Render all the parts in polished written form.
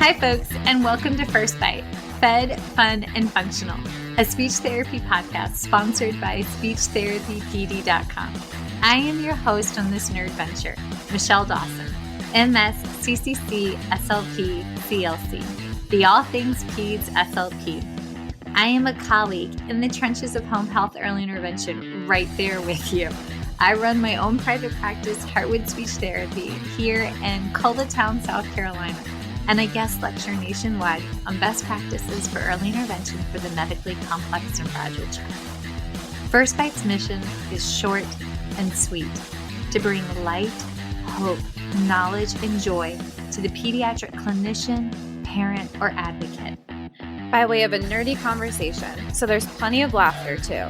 Hi, folks, and welcome to First Bite, Fed, Fun, and Functional, a speech therapy podcast sponsored by SpeechTherapyPD.com. I am your host on this nerd venture, Michelle Dawson, MS, CCC, SLP, CLC, the All Things Peds SLP. I am a colleague in the trenches of home health early intervention right there with you. I run my own private practice, Heartwood Speech Therapy, here in Coletown, South Carolina, and I guest lecture nationwide on best practices for early intervention for the medically complex and fragile child. First Bite's mission is short and sweet, to bring light, hope, knowledge, and joy to the pediatric clinician, parent, or advocate. By way of a nerdy conversation, so there's plenty of laughter too.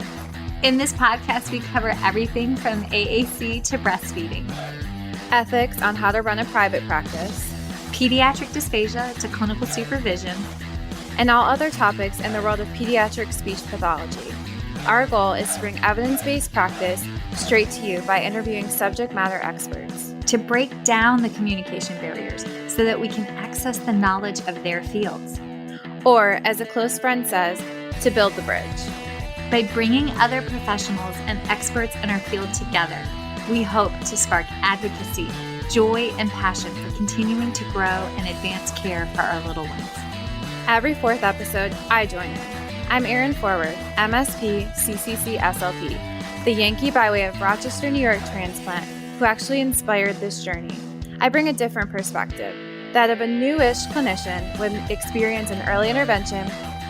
In this podcast, we cover everything from AAC to breastfeeding, ethics on how to run a private practice, pediatric dysphagia to clinical supervision, and all other topics in the world of pediatric speech pathology. Our goal is to bring evidence-based practice straight to you by interviewing subject matter experts, to break down the communication barriers so that we can access the knowledge of their fields. Or, as a close friend says, to build the bridge. By bringing other professionals and experts in our field together, we hope to spark advocacy, joy, and passion for continuing to grow and advance care for our little ones. Every fourth episode, I join in. I'm Erin Forward, MSP, CCC, SLP, the Yankee by way of Rochester, New York transplant who actually inspired this journey. I bring a different perspective, that of a newish clinician with experience in early intervention,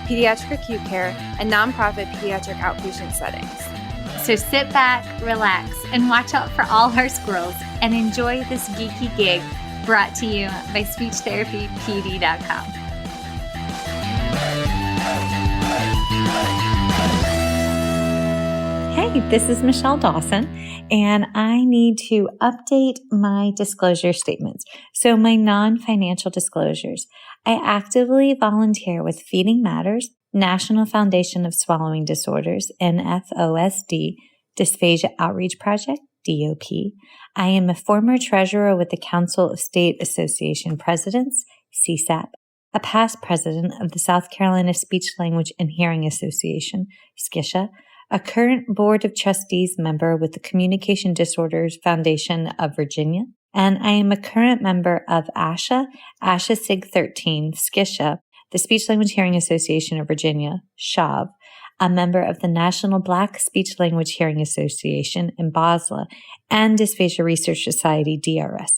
pediatric acute care, and nonprofit pediatric outpatient settings. So sit back, relax, and watch out for all our squirrels and enjoy this geeky gig brought to you by SpeechTherapyPD.com. Hey, this is Michelle Dawson, and I need to update my disclosure statements. So my non-financial disclosures. I actively volunteer with Feeding Matters, National Foundation of Swallowing Disorders, NFOSD, Dysphagia Outreach Project, DOP. I am a former treasurer with the Council of State Association Presidents, CSAP, a past president of the South Carolina Speech, Language, and Hearing Association, SCISHA, a current Board of Trustees member with the Communication Disorders Foundation of Virginia, and I am a current member of ASHA SIG 13, SCISHA, the Speech Language Hearing Association of Virginia, SHAV, a member of the National Black Speech Language Hearing Association in Basel, and Dysphagia Research Society, DRS.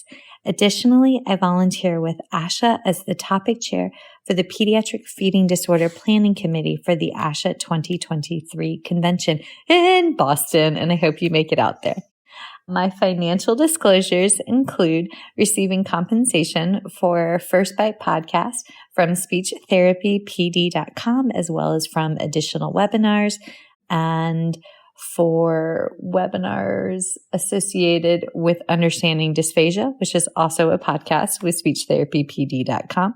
Additionally, I volunteer with ASHA as the topic chair for the Pediatric Feeding Disorder Planning Committee for the ASHA 2023 convention in Boston, and I hope you make it out there. My financial disclosures include receiving compensation for First Bite podcast from SpeechTherapyPD.com, as well as from additional webinars and for webinars associated with Understanding Dysphagia, which is also a podcast with SpeechTherapyPD.com.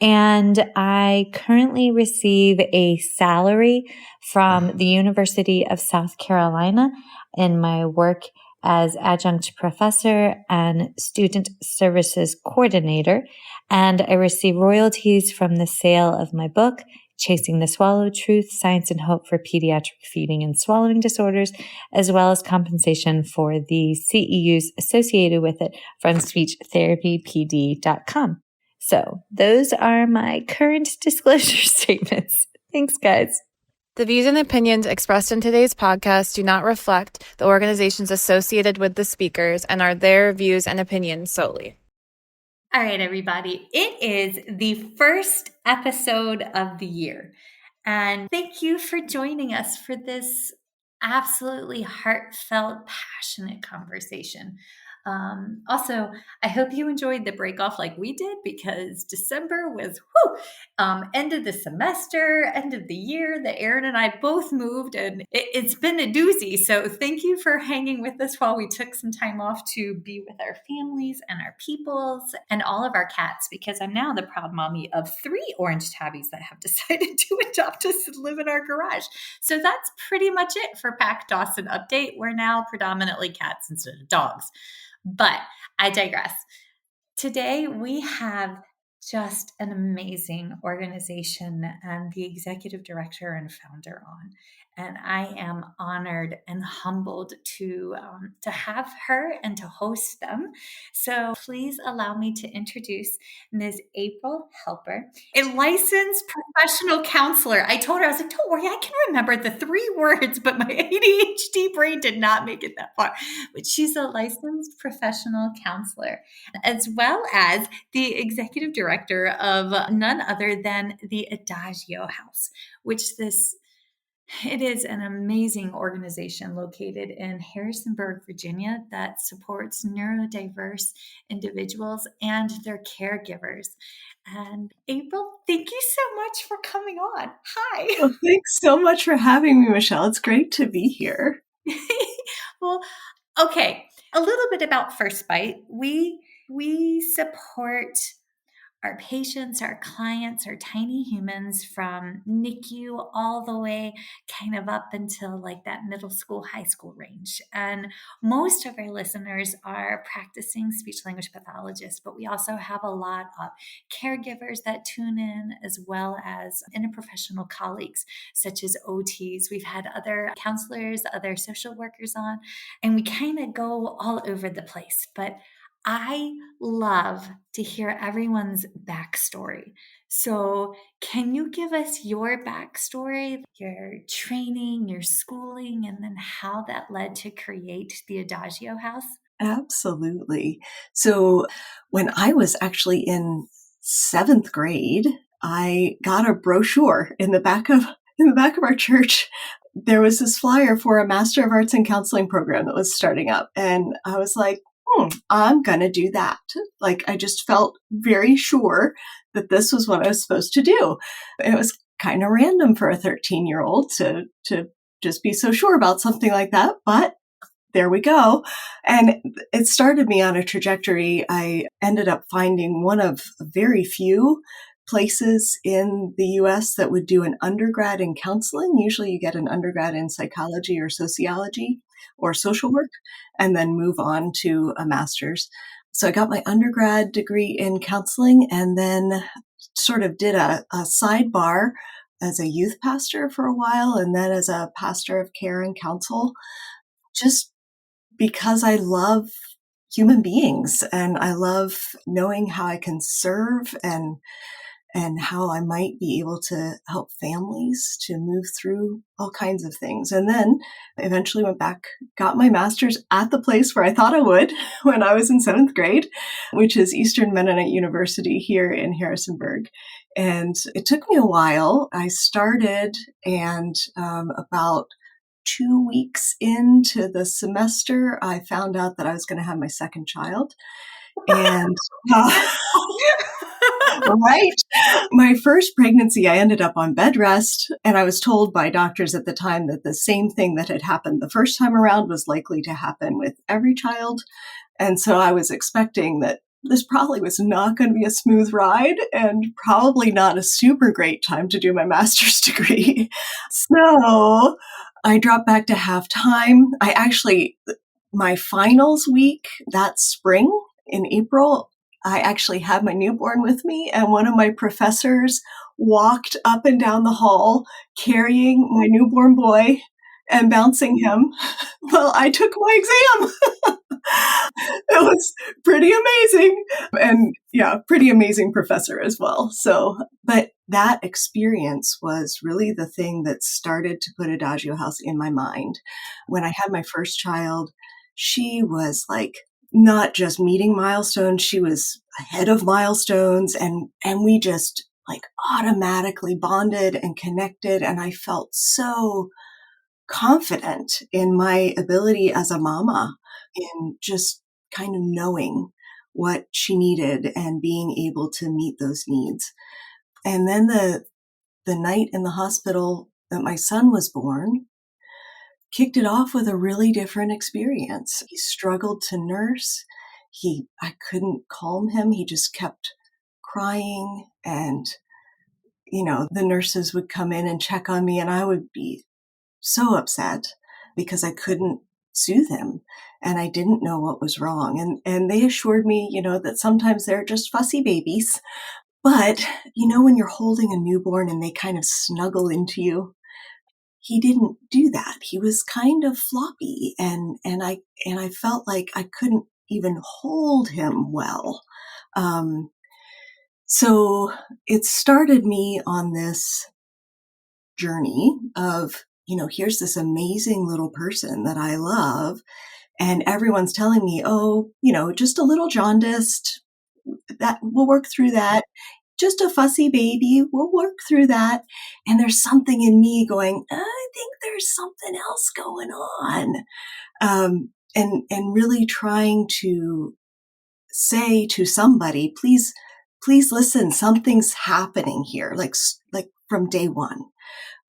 And I currently receive a salary from the University of South Carolina in my work as adjunct professor and student services coordinator. And I receive royalties from the sale of my book, Chasing the Swallow: Truth, Science, and Hope for Pediatric Feeding and Swallowing Disorders, as well as compensation for the CEUs associated with it from SpeechTherapyPD.com. So those are my current disclosure statements. Thanks, guys. The views and opinions expressed in today's podcast do not reflect the organizations associated with the speakers and are their views and opinions solely. All right, everybody. It is the first episode of the year. And thank you for joining us for this absolutely heartfelt, passionate conversation. Also, I hope you enjoyed the break off like we did, because December was end of the semester, end of the year that Erin and I both moved, and it's been a doozy. So thank you for hanging with us while we took some time off to be with our families and our peoples and all of our cats, because I'm now the proud mommy of 3 orange tabbies that have decided to adopt us and live in our garage. So that's pretty much it for Pack Dawson update. We're now predominantly cats instead of dogs. But I digress. Today we have just an amazing organization and the executive director and founder on. And I am honored and humbled to have her and to host them. So please allow me to introduce Ms. April Helper, a licensed professional counselor. I told her, I was like, don't worry, I can remember the 3 words, but my ADHD brain did not make it that far. But she's a licensed professional counselor, as well as the executive director of none other than the Adagio House, which it is an amazing organization located in Harrisonburg, Virginia, that supports neurodiverse individuals and their caregivers. And April, thank you so much for coming on. Hi. Well, thanks so much for having me, Michelle. It's great to be here. Well, okay. A little bit about First Bite. We support our patients, our clients, our tiny humans from NICU all the way kind of up until like that middle school, high school range. And most of our listeners are practicing speech language pathologists, but we also have a lot of caregivers that tune in, as well as interprofessional colleagues such as OTs. We've had other counselors, other social workers on, and we kind of go all over the place. But I love to hear everyone's backstory. So, can you give us your backstory, your training, your schooling, and then how that led to create the Adagio House? Absolutely. So when I was actually in 7th grade, I got a brochure in the back of our church. There was this flyer for a Master of Arts in Counseling program that was starting up. And I was like, I'm going to do that. Like, I just felt very sure that this was what I was supposed to do. It was kind of random for a 13-year-old to just be so sure about something like that. But there we go. And it started me on a trajectory. I ended up finding one of very few places in the US that would do an undergrad in counseling. Usually you get an undergrad in psychology or sociology or social work, and then move on to a master's. So I got my undergrad degree in counseling, and then sort of did a sidebar as a youth pastor for a while, and then as a pastor of care and counsel, just because I love human beings and I love knowing how I can serve and how I might be able to help families to move through all kinds of things. And then eventually went back, got my master's at the place where I thought I would when I was in 7th grade, which is Eastern Mennonite University here in Harrisonburg. And it took me a while. I started, and about 2 weeks into the semester, I found out that I was going to have my second child. And right. My first pregnancy, I ended up on bed rest, and I was told by doctors at the time that the same thing that had happened the first time around was likely to happen with every child. And so I was expecting that this probably was not going to be a smooth ride and probably not a super great time to do my master's degree. So I dropped back to half-time. My finals week that spring in April, I actually had my newborn with me, and one of my professors walked up and down the hall carrying my newborn boy and bouncing him while I took my exam. It was pretty amazing. And yeah, pretty amazing professor as well. So, but that experience was really the thing that started to put Adagio House in my mind. When I had my first child, she was like not just meeting milestones, she was ahead of milestones, and we just like automatically bonded and connected. And I felt so confident in my ability as a mama, in just kind of knowing what she needed and being able to meet those needs. And then the night in the hospital that my son was born kicked it off with a really different experience. He struggled to nurse. I couldn't calm him. He just kept crying, and, the nurses would come in and check on me, and I would be so upset because I couldn't soothe him and I didn't know what was wrong. And they assured me, that sometimes they're just fussy babies, But, when you're holding a newborn and they kind of snuggle into you, he didn't do that. He was kind of floppy, and I felt like I couldn't even hold him well. So it started me on this journey of, here's this amazing little person that I love, and everyone's telling me, oh, just a little jaundiced, that we'll work through that. Just a fussy baby, we'll work through that. And there's something in me going, I think there's something else going on. And really trying to say to somebody, please listen, something's happening here, like from day one.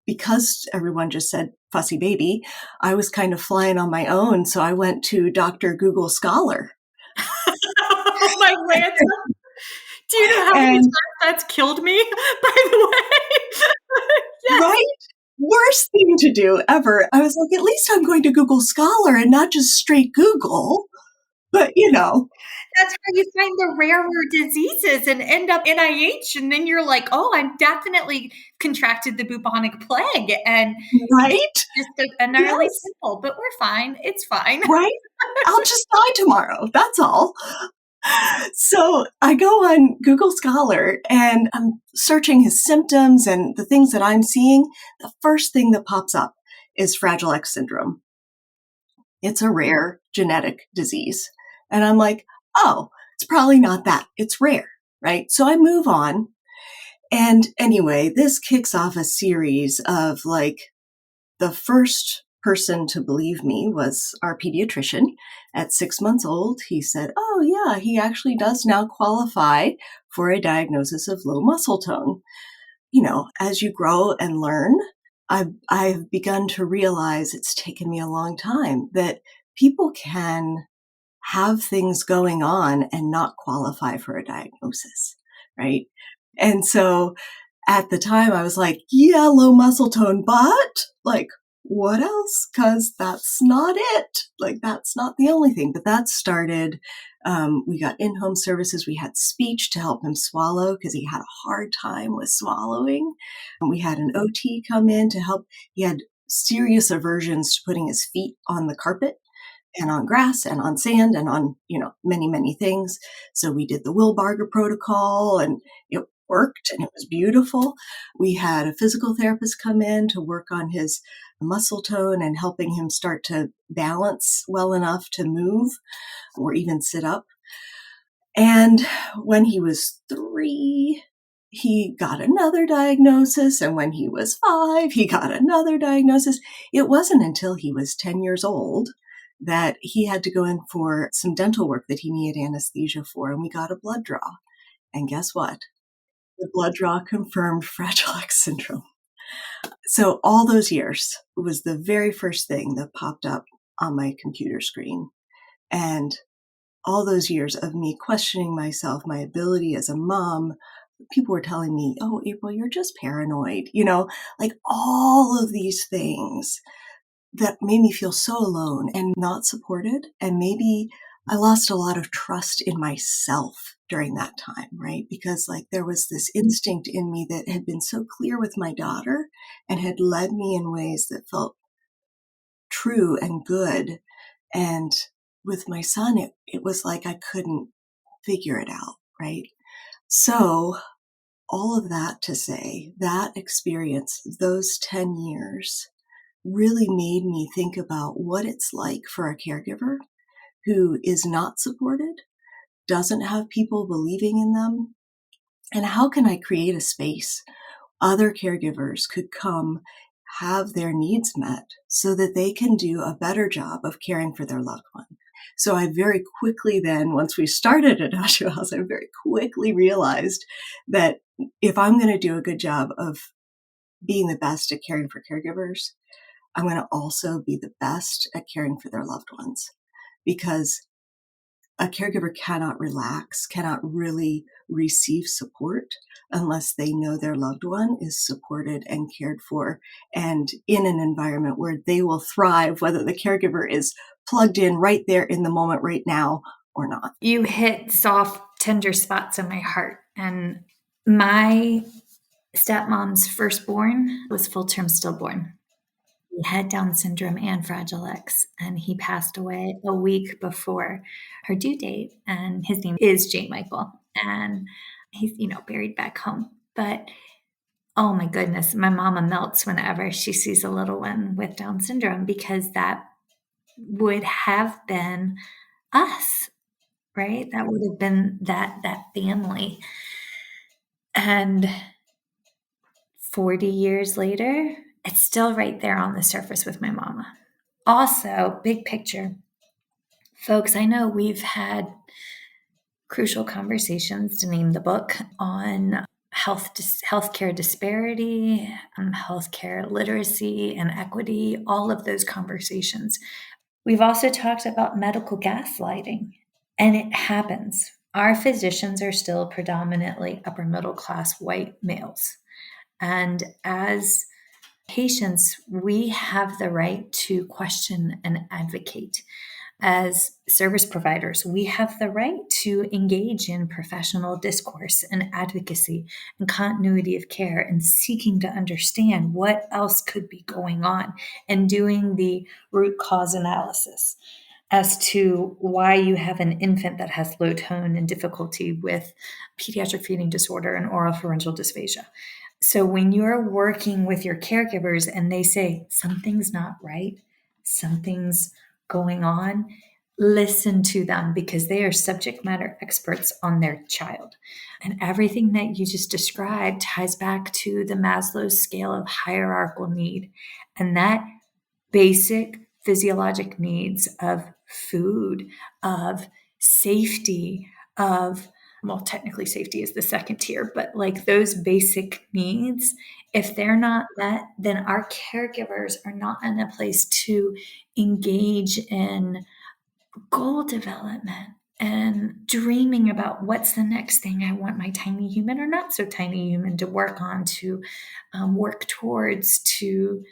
Because everyone just said fussy baby, I was kind of flying on my own. So I went to Dr. Google Scholar. Oh my Lanta. Do you know how many times that's killed me, by the way? Yes. Right? Worst thing to do ever. I was like, at least I'm going to Google Scholar and not just straight Google. But, That's how you find the rarer diseases and end up NIH. And then you're like, oh, I'm definitely contracted the bubonic plague. And right? It's just entirely simple, but we're fine. It's fine. Right? I'll just die tomorrow. That's all. So I go on Google Scholar and I'm searching his symptoms and the things that I'm seeing. The first thing that pops up is Fragile X syndrome. It's a rare genetic disease. And I'm like, oh, it's probably not that. It's rare, right? So I move on. And anyway, this kicks off a series of the first person to believe me was our pediatrician. At 6 months old, he said, oh yeah, he actually does now qualify for a diagnosis of low muscle tone. As you grow and learn, I've begun to realize, it's taken me a long time, that people can have things going on and not qualify for a diagnosis, right? And so at the time I was like, yeah, low muscle tone, but what else? Because that's not it. That's not the only thing. But that started, we got in-home services. We had speech to help him swallow because he had a hard time with swallowing. And we had an OT come in to help. He had serious aversions to putting his feet on the carpet and on grass and on sand and on, many, many things. So we did the Wilbarger protocol and it worked and it was beautiful. We had a physical therapist come in to work on his muscle tone and helping him start to balance well enough to move or even sit up. And when he was 3, he got another diagnosis. And when he was 5, he got another diagnosis. It wasn't until he was 10 years old that he had to go in for some dental work that he needed anesthesia for. And we got a blood draw. And guess what? The blood draw confirmed Fragile X syndrome. So all those years was the very first thing that popped up on my computer screen. And all those years of me questioning myself, my ability as a mom, people were telling me, oh, April, you're just paranoid, all of these things that made me feel so alone and not supported. And maybe I lost a lot of trust in myself during that time, right? Because there was this instinct in me that had been so clear with my daughter and had led me in ways that felt true and good. And with my son, it was like I couldn't figure it out, right? So all of that to say, that experience, those 10 years, really made me think about what it's like for a caregiver who is not supported, doesn't have people believing in them, and how can I create a space other caregivers could come, have their needs met so that they can do a better job of caring for their loved one. So I very quickly then, once we started at Adagio House, I very quickly realized that if I'm going to do a good job of being the best at caring for caregivers, I'm going to also be the best at caring for their loved ones. Because a caregiver cannot relax, cannot really receive support unless they know their loved one is supported and cared for and in an environment where they will thrive, whether the caregiver is plugged in right there in the moment right now or not. You hit soft, tender spots in my heart. And My stepmom's firstborn was full-term stillborn. He had Down syndrome and Fragile X, and he passed away a week before her due date. And his name is J. Michael, and he's, buried back home. But oh my goodness, my mama melts whenever she sees a little one with Down syndrome, because that would have been us, right? That would have been that family. And 40 years later, it's still right there on the surface with my mama. Also, big picture, folks, I know we've had crucial conversations, to name the book, on healthcare disparity, healthcare literacy and equity, all of those conversations. We've also talked about medical gaslighting, and it happens. Our physicians are still predominantly upper middle class white males. And as patients, we have the right to question and advocate. As service providers, we have the right to engage in professional discourse and advocacy and continuity of care and seeking to understand what else could be going on and doing the root cause analysis as to why you have an infant that has low tone and difficulty with pediatric feeding disorder and oral pharyngeal dysphagia. So when you're working with your caregivers and they say something's not right, something's going on, listen to them, because they are subject matter experts on their child. And everything that you just described ties back to the Maslow's scale of hierarchical need. And that basic physiologic needs of food, of safety, of, well, technically safety is the second tier, but like those basic needs, if they're not met, then our caregivers are not in a place to engage in goal development and dreaming about what's the next thing I want my tiny human or not so tiny human to work on, to work towards, to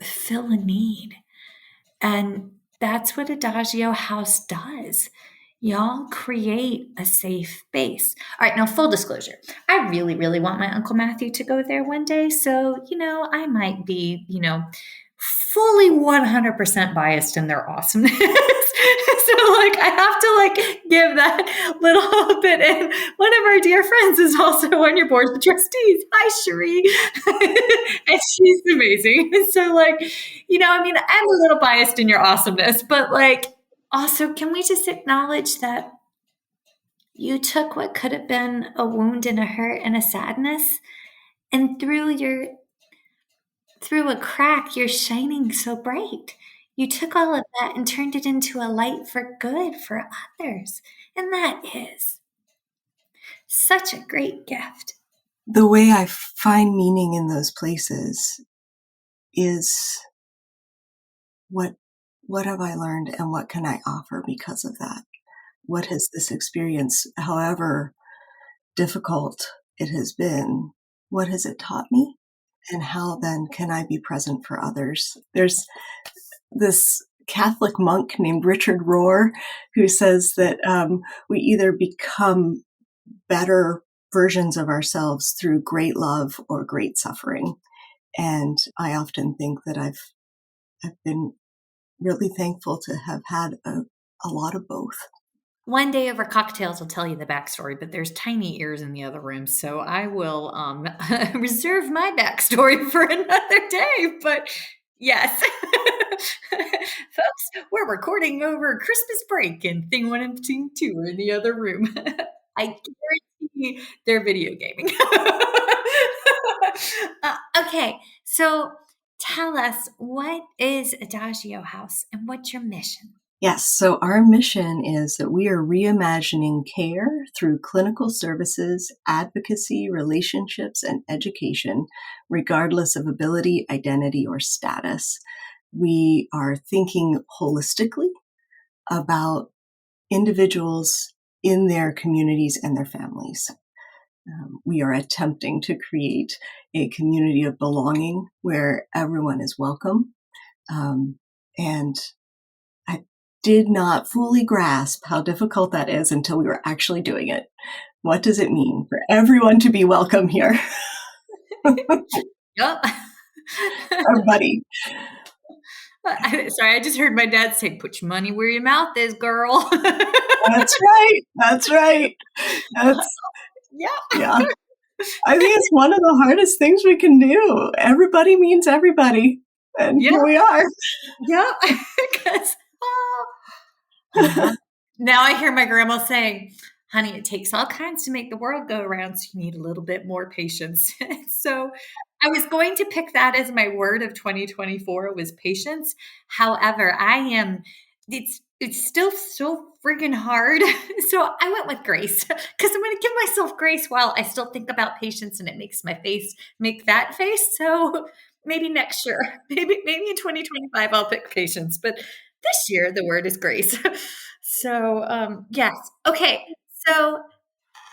fill a need. And that's what Adagio House does. Y'all create a safe base. All right, now full disclosure. I really, really want my Uncle Matthew to go there one day. So, I might be, fully 100% biased in their awesomeness. So I have to give that little bit in. One of our dear friends is also on your board of trustees. Hi, Cherie. And she's amazing. So I'm a little biased in your awesomeness, but also, can we just acknowledge that you took what could have been a wound and a hurt and a sadness, and through a crack, you're shining so bright. You took all of that and turned it into a light for good for others. And that is such a great gift. The way I find meaning in those places is what have I learned and what can I offer because of that? What has this experience, however difficult it has been, what has it taught me? And how then can I be present for others? There's this Catholic monk named Richard Rohr who says that we either become better versions of ourselves through great love or great suffering. And I often think that I've been really thankful to have had a lot of both. One day over cocktails, I'll tell you the backstory, but there's tiny ears in the other room, so I will reserve my backstory for another day. But yes, folks, we're recording over Christmas break, and Thing 1 and Thing 2 are in the other room. I guarantee they're video gaming. Okay, so tell us, what is Adagio House and what's your mission? Yes, so our mission is that we are reimagining care through clinical services, advocacy, relationships, and education, regardless of ability, identity, or status. We are thinking holistically about individuals in their communities and their families. We are attempting to create a community of belonging where everyone is welcome. And I did not fully grasp how difficult that is until we were actually doing it. What does it mean for everyone to be welcome here? Yep. Our buddy. Sorry, I just heard my dad say, "Put your money where your mouth is, girl." That's right. That's right. Yeah. I think it's one of the hardest things we can do. Everybody means everybody. And Yeah. here we are. Yeah. 'Cause, now I hear my grandma saying, "Honey, it takes all kinds to make the world go around, so you need a little bit more patience." So I was going to pick that as my word of 2024 was patience. However, it's still so friggin' hard. So I went with grace because I'm going to give myself grace while I still think about patience and it makes my face make that face. So maybe next year, maybe in 2025, I'll pick patience. But this year, the word is grace. So, yes. Okay. So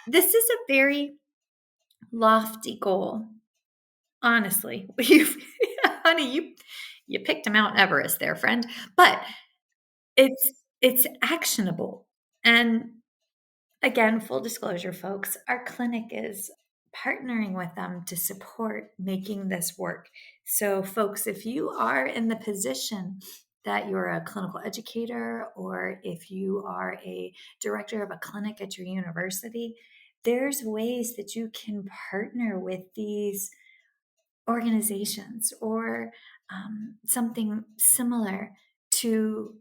this is a very lofty goal. Honestly, honey, you picked Mount Everest there, friend. But it's actionable. And again, full disclosure, folks, our clinic is partnering with them to support making this work. So, folks, if you are in the position that you're a clinical educator or if you are a director of a clinic at your university, there's ways that you can partner with these organizations or something similar to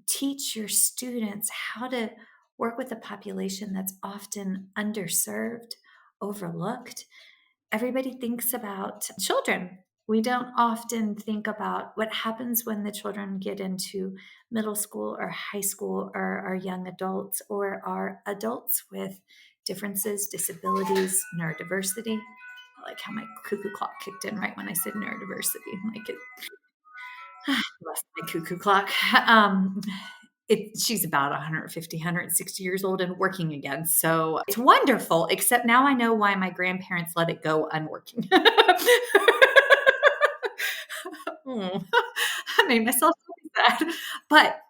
teach your students how to work with a population that's often underserved, overlooked. Everybody thinks about children. We don't often think about what happens when the children get into middle school or high school or are young adults or are adults with differences, disabilities, neurodiversity. I like how my cuckoo clock kicked in right when I said neurodiversity. Like it left my cuckoo clock. She's about 150, 160 years old and working again. So it's wonderful, except now I know why my grandparents let it go unworking. I made myself sad. But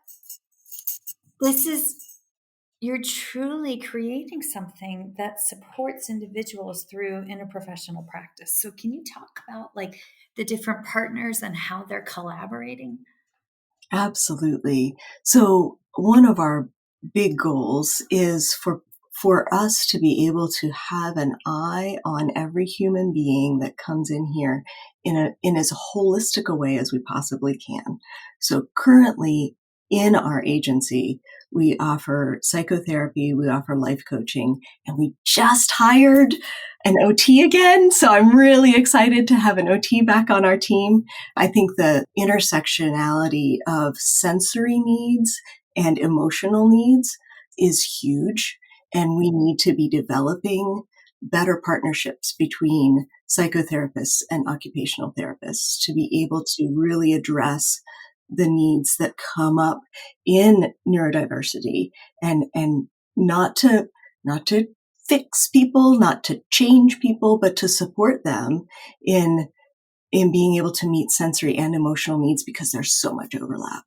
you're truly creating something that supports individuals through interprofessional practice. So can you talk about like the different partners and how they're collaborating? Absolutely. So one of our big goals is for us to be able to have an eye on every human being that comes in here in as holistic a way as we possibly can. So currently in our agency, we offer psychotherapy, we offer life coaching, and we just hired an OT again. So I'm really excited to have an OT back on our team. I think the intersectionality of sensory needs and emotional needs is huge. And we need to be developing better partnerships between psychotherapists and occupational therapists to be able to really address the needs that come up in neurodiversity and not to fix people, not to change people, but to support them in being able to meet sensory and emotional needs because there's so much overlap.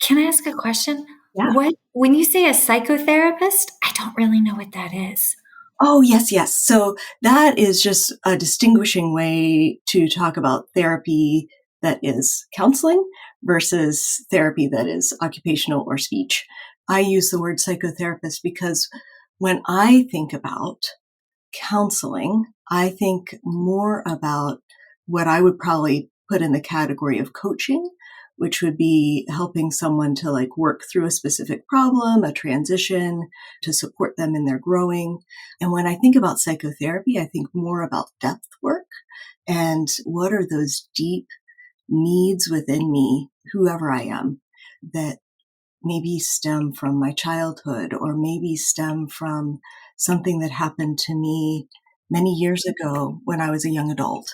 Can I ask a question? Yeah. When you say a psychotherapist, I don't really know what that is. Oh, yes. So that is just a distinguishing way to talk about therapy that is counseling versus therapy that is occupational or speech. I use the word psychotherapist because when I think about counseling, I think more about what I would probably put in the category of coaching, which would be helping someone to like work through a specific problem, a transition, to support them in their growing. And when I think about psychotherapy, I think more about depth work and what are those deep needs within me, whoever I am, that maybe stem from my childhood or maybe stem from something that happened to me many years ago when I was a young adult.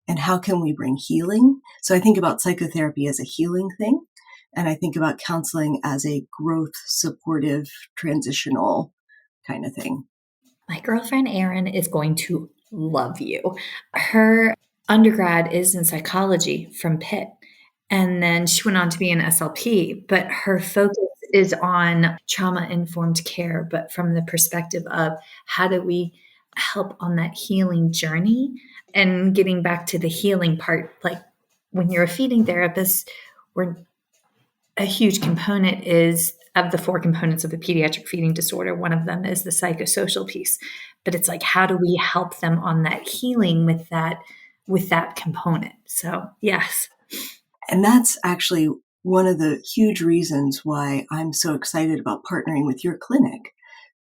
And how can we bring healing? So I think about psychotherapy as a healing thing. And I think about counseling as a growth, supportive, transitional kind of thing. My girlfriend, Erin, is going to love you. Her undergrad is in psychology from Pitt. And then she went on to be an SLP, but her focus is on trauma-informed care, but from the perspective of how do we help on that healing journey. And getting back to the healing part, like when you're a feeding therapist, a huge component is of the 4 components of the pediatric feeding disorder. One of them is the psychosocial piece, but it's like, how do we help them on that healing with that component? So yes. And that's actually one of the huge reasons why I'm so excited about partnering with your clinic,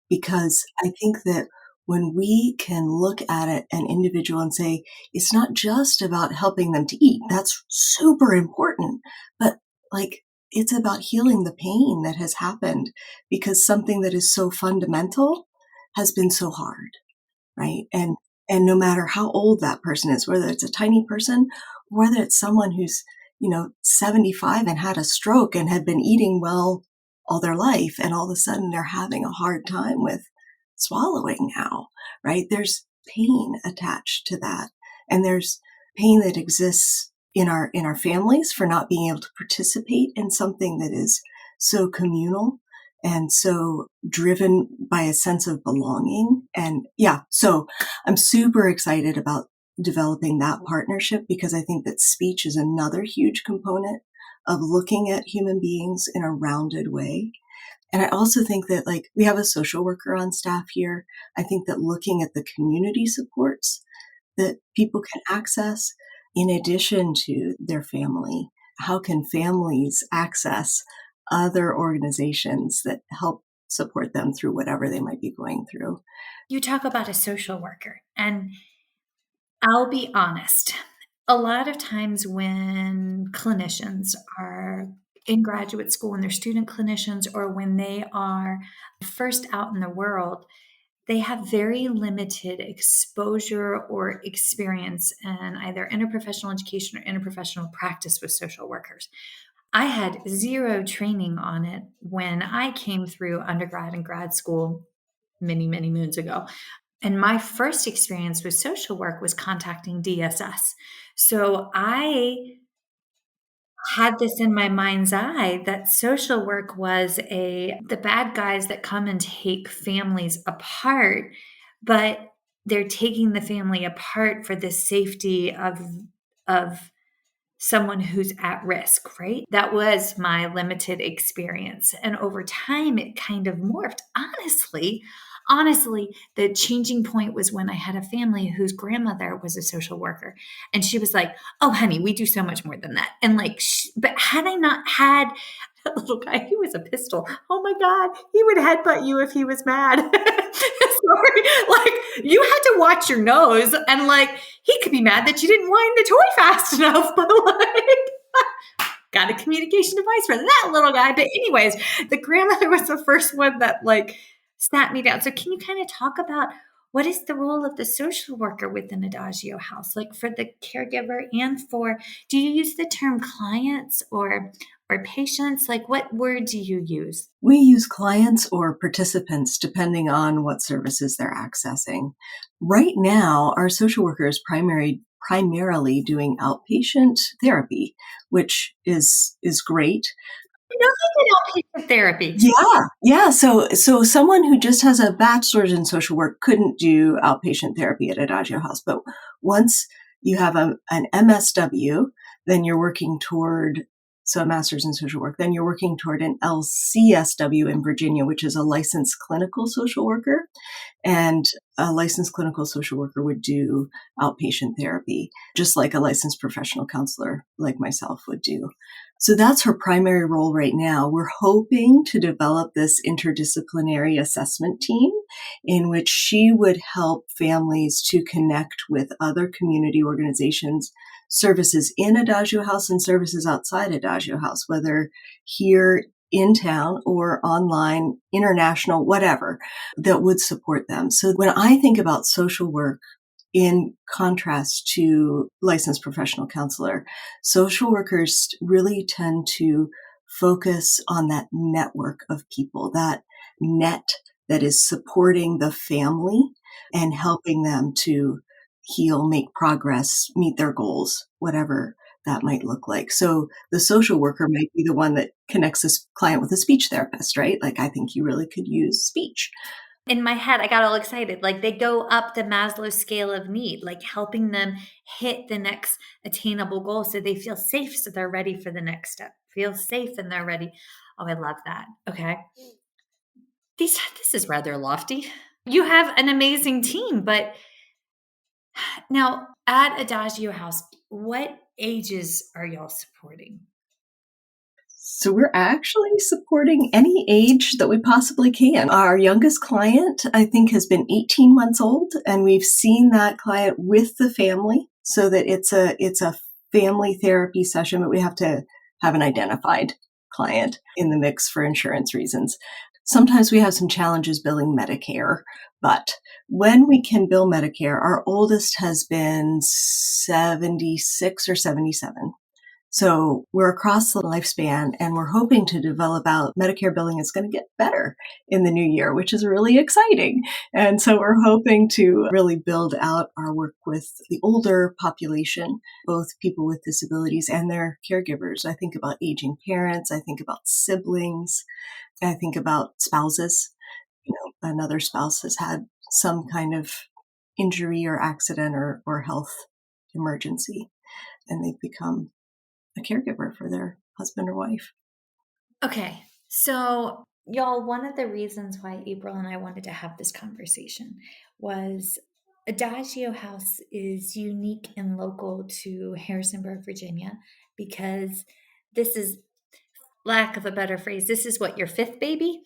because I think that when we can look at an individual and say, it's not just about helping them to eat, that's super important, but like, it's about healing the pain that has happened because something that is so fundamental has been so hard, right? And no matter how old that person is, whether it's a tiny person, or whether it's someone who's, 75 and had a stroke and had been eating well all their life, and all of a sudden they're having a hard time with swallowing now, right? There's pain attached to that. And there's pain that exists in our families for not being able to participate in something that is so communal and so driven by a sense of belonging. And so I'm super excited about developing that partnership, because I think that speech is another huge component of looking at human beings in a rounded way. And I also think that, like, we have a social worker on staff here. I think that looking at the community supports that people can access in addition to their family, how can families access other organizations that help support them through whatever they might be going through? You talk about a social worker, and I'll be honest. A lot of times when clinicians are in graduate school and they're student clinicians, or when they are first out in the world, they have very limited exposure or experience in either interprofessional education or interprofessional practice with social workers. I had 0 training on it when I came through undergrad and grad school many, many moons ago. And my first experience with social work was contacting DSS. So I had this in my mind's eye that social work was the bad guys that come and take families apart, but they're taking the family apart for the safety of someone who's at risk, right? That was my limited experience. And over time, it kind of morphed. Honestly, the changing point was when I had a family whose grandmother was a social worker. And she was like, oh, honey, we do so much more than that. And like, but had I not had that little guy, he was a pistol. Oh my God, he would headbutt you if he was mad. Sorry. Like, you had to watch your nose, and like, he could be mad that you didn't wind the toy fast enough, but like, got a communication device for that little guy. But anyways, the grandmother was the first one that like sat me down. So can you kind of talk about what is the role of the social worker within Adagio House, like for the caregiver, and do you use the term clients or patients? Like, what word do you use? We use clients or participants depending on what services they're accessing. Right now, our social worker is primarily doing outpatient therapy, which is great. I know they did outpatient therapy. Yeah. So someone who just has a bachelor's in social work couldn't do outpatient therapy at Adagio House. But once you have an MSW, then you're working toward, so a master's in social work, then you're working toward an LCSW in Virginia, which is a licensed clinical social worker. And a licensed clinical social worker would do outpatient therapy, just like a licensed professional counselor like myself would do. So that's her primary role right now. We're hoping to develop this interdisciplinary assessment team in which she would help families to connect with other community organizations, services in Adagio House and services outside Adagio House, whether here in town or online, international, whatever, that would support them. So when I think about social work, in contrast to licensed professional counselor, social workers really tend to focus on that network of people, that net that is supporting the family and helping them to heal, make progress, meet their goals, whatever that might look like. So the social worker might be the one that connects this client with a speech therapist, right? Like, I think you really could use speech. In my head, I got all excited. Like they go up the Maslow scale of need, like helping them hit the next attainable goal so they feel safe, so they're ready for the next step. Feel safe and they're ready. Oh, I love that. Okay. This is rather lofty. You have an amazing team, but now at Adagio House, what ages are y'all supporting? So we're actually supporting any age that we possibly can. Our youngest client, I think, has been 18 months old, and we've seen that client with the family so that it's a family therapy session, but we have to have an identified client in the mix for insurance reasons. Sometimes we have some challenges billing Medicare, but when we can bill Medicare, our oldest has been 76 or 77. So we're across the lifespan, and we're hoping to develop out Medicare billing is going to get better in the new year, which is really exciting. And so we're hoping to really build out our work with the older population, both people with disabilities and their caregivers. I think about aging parents. I think about siblings. I think about spouses. Another spouse has had some kind of injury or accident or health emergency, and they've become a caregiver for their husband or wife. Okay. So, y'all, one of the reasons why April and I wanted to have this conversation was Adagio House is unique and local to Harrisonburg, Virginia, because this is, lack of a better phrase, this is what, your fifth baby?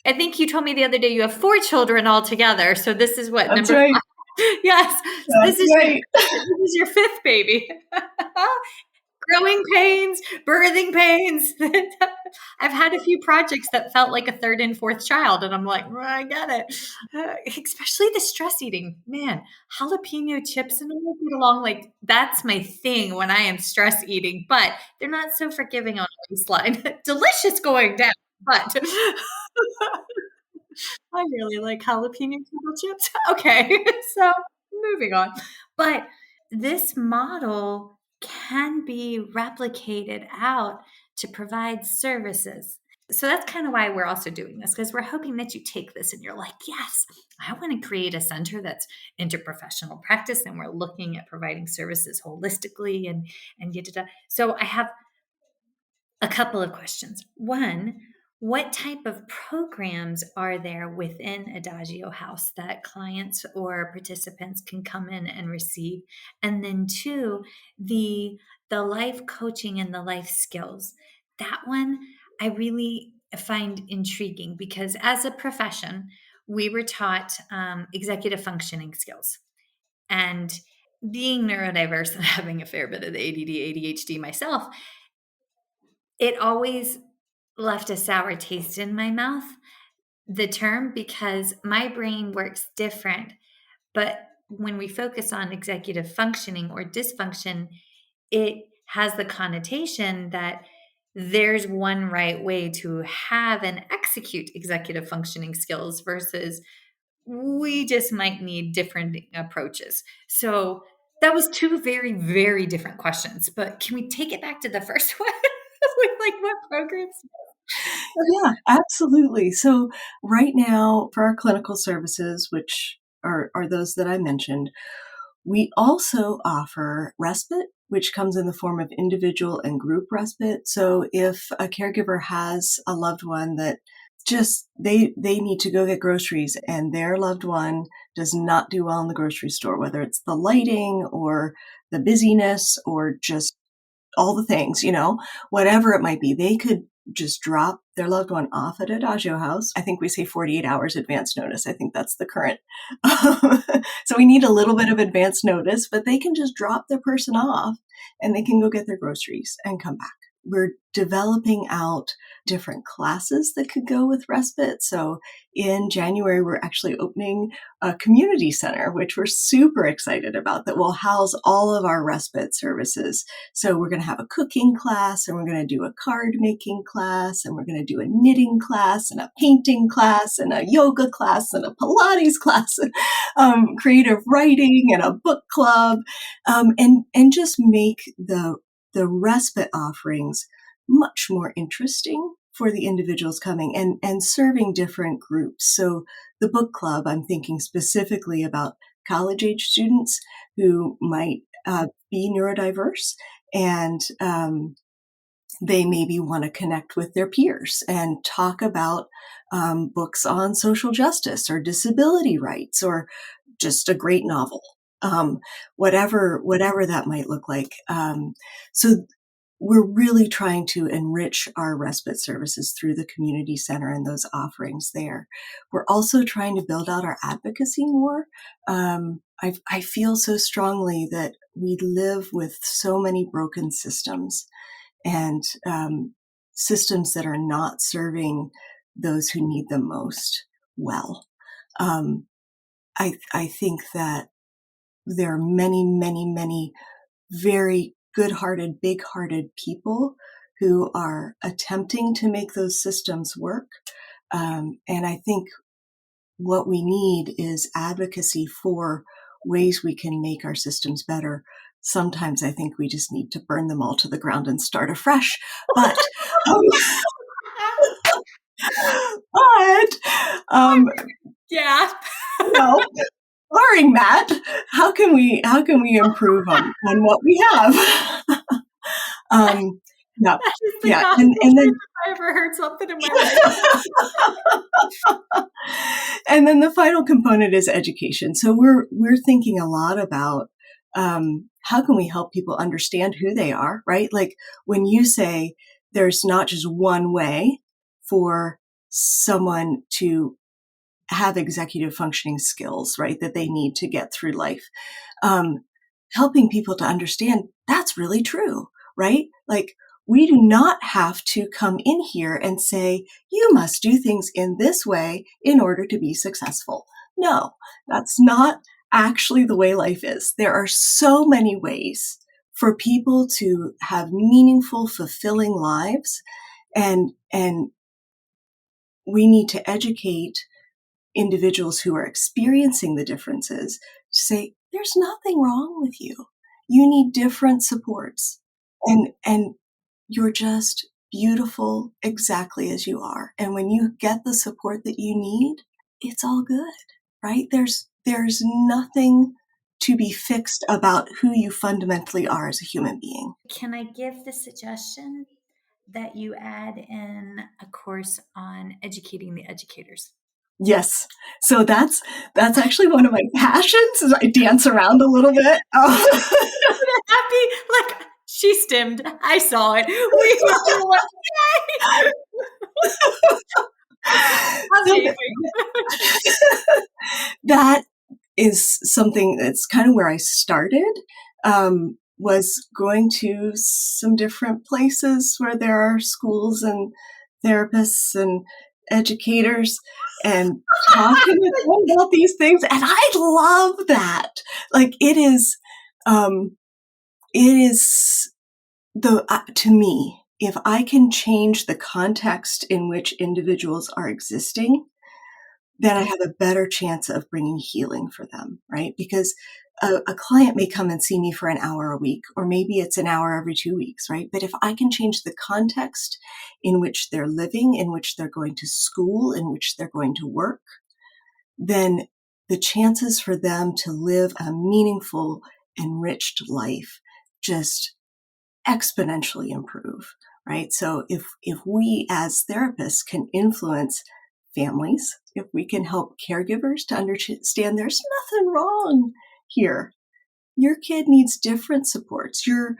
I think you told me the other day you have 4 children altogether. So this is what, That's number right. 5? Yes. So That's right. this is your 5th baby. Growing pains, birthing pains. I've had a few projects that felt like a 3rd and 4th child, and I'm like, well, I get it. Especially the stress eating. Man, jalapeno chips and all get along. Like, that's my thing when I am stress eating, but they're not so forgiving on the baseline. Delicious going down, but I really like jalapeno kettle chips. Okay, so moving on. But this model can be replicated out to provide services. So that's kind of why we're also doing this, because we're hoping that you take this and you're like, yes, I want to create a center that's interprofessional practice, and we're looking at providing services holistically and yada. So I have a couple of questions. One, what type of programs are there within Adagio House that clients or participants can come in and receive? And then 2, the life coaching and the life skills. That one I really find intriguing, because as a profession, we were taught executive functioning skills. And being neurodiverse and having a fair bit of the ADD, ADHD myself, it always left a sour taste in my mouth, the term, because my brain works different. But when we focus on executive functioning or dysfunction, it has the connotation that there's one right way to have and execute executive functioning skills versus we just might need different approaches. So that was 2 very, very different questions. But can we take it back to the first one? Like what programs? Yeah, absolutely. So right now, for our clinical services, which are those that I mentioned, we also offer respite, which comes in the form of individual and group respite. So if a caregiver has a loved one that just they need to go get groceries and their loved one does not do well in the grocery store, whether it's the lighting or the busyness or just all the things, whatever it might be, they could just drop their loved one off at Adagio House. I think we say 48 hours advance notice. I think that's the current. So we need a little bit of advance notice, but they can just drop their person off and they can go get their groceries and come back. We're developing out different classes that could go with respite. So in January, we're actually opening a community center, which we're super excited about, that will house all of our respite services. So we're going to have a cooking class, and we're going to do a card making class, and we're going to do a knitting class, and a painting class, and a yoga class, and a Pilates class, creative writing, and a book club, and just make the the respite offerings much more interesting for the individuals coming and serving different groups. So the book club, I'm thinking specifically about college-age students who might be neurodiverse, and they maybe want to connect with their peers and talk about books on social justice or disability rights or just a great novel, whatever that might look like. So we're really trying to enrich our respite services through the community center and those offerings there. We're also trying to build out our advocacy more. I feel so strongly that we live with so many broken systems and systems that are not serving those who need them most well. I think that there are many, many, many very good-hearted, big-hearted people who are attempting to make those systems work. And I think what we need is advocacy for ways we can make our systems better. Sometimes I think we just need to burn them all to the ground and start afresh. But, yeah. Barring that, how can we improve on what we have? Yeah, and then I ever heard something in my life. And then the final component is education. So we're thinking a lot about how can we help people understand who they are, right? Like when you say there's not just one way for someone to have executive functioning skills, right, that they need to get through life. Helping people to understand that's really true, right? Like we do not have to come in here and say, you must do things in this way in order to be successful. No, that's not actually the way life is. There are so many ways for people to have meaningful, fulfilling lives. And we need to educate individuals who are experiencing the differences to say, there's nothing wrong with you. You need different supports. And you're just beautiful exactly as you are. And when you get the support that you need, it's all good, right? There's nothing to be fixed about who you fundamentally are as a human being. Can I give the suggestion that you add in a course on educating the educators? Yes. So that's actually one of my passions is I dance around a little bit. Happy, like she stimmed. I saw it. That is something that's kind of where I started, was going to some different places where there are schools and therapists and educators and talking with them about these things. And I love that. Like it is to me, if I can change the context in which individuals are existing, then I have a better chance of bringing healing for them, right? Because a client may come and see me for an hour a week, or maybe it's an hour every 2 weeks, right? But if I can change the context in which they're living, in which they're going to school, in which they're going to work, then the chances for them to live a meaningful, enriched life just exponentially improve, right? So if we as therapists can influence families, if we can help caregivers to understand there's nothing wrong here. Your kid needs different supports. Your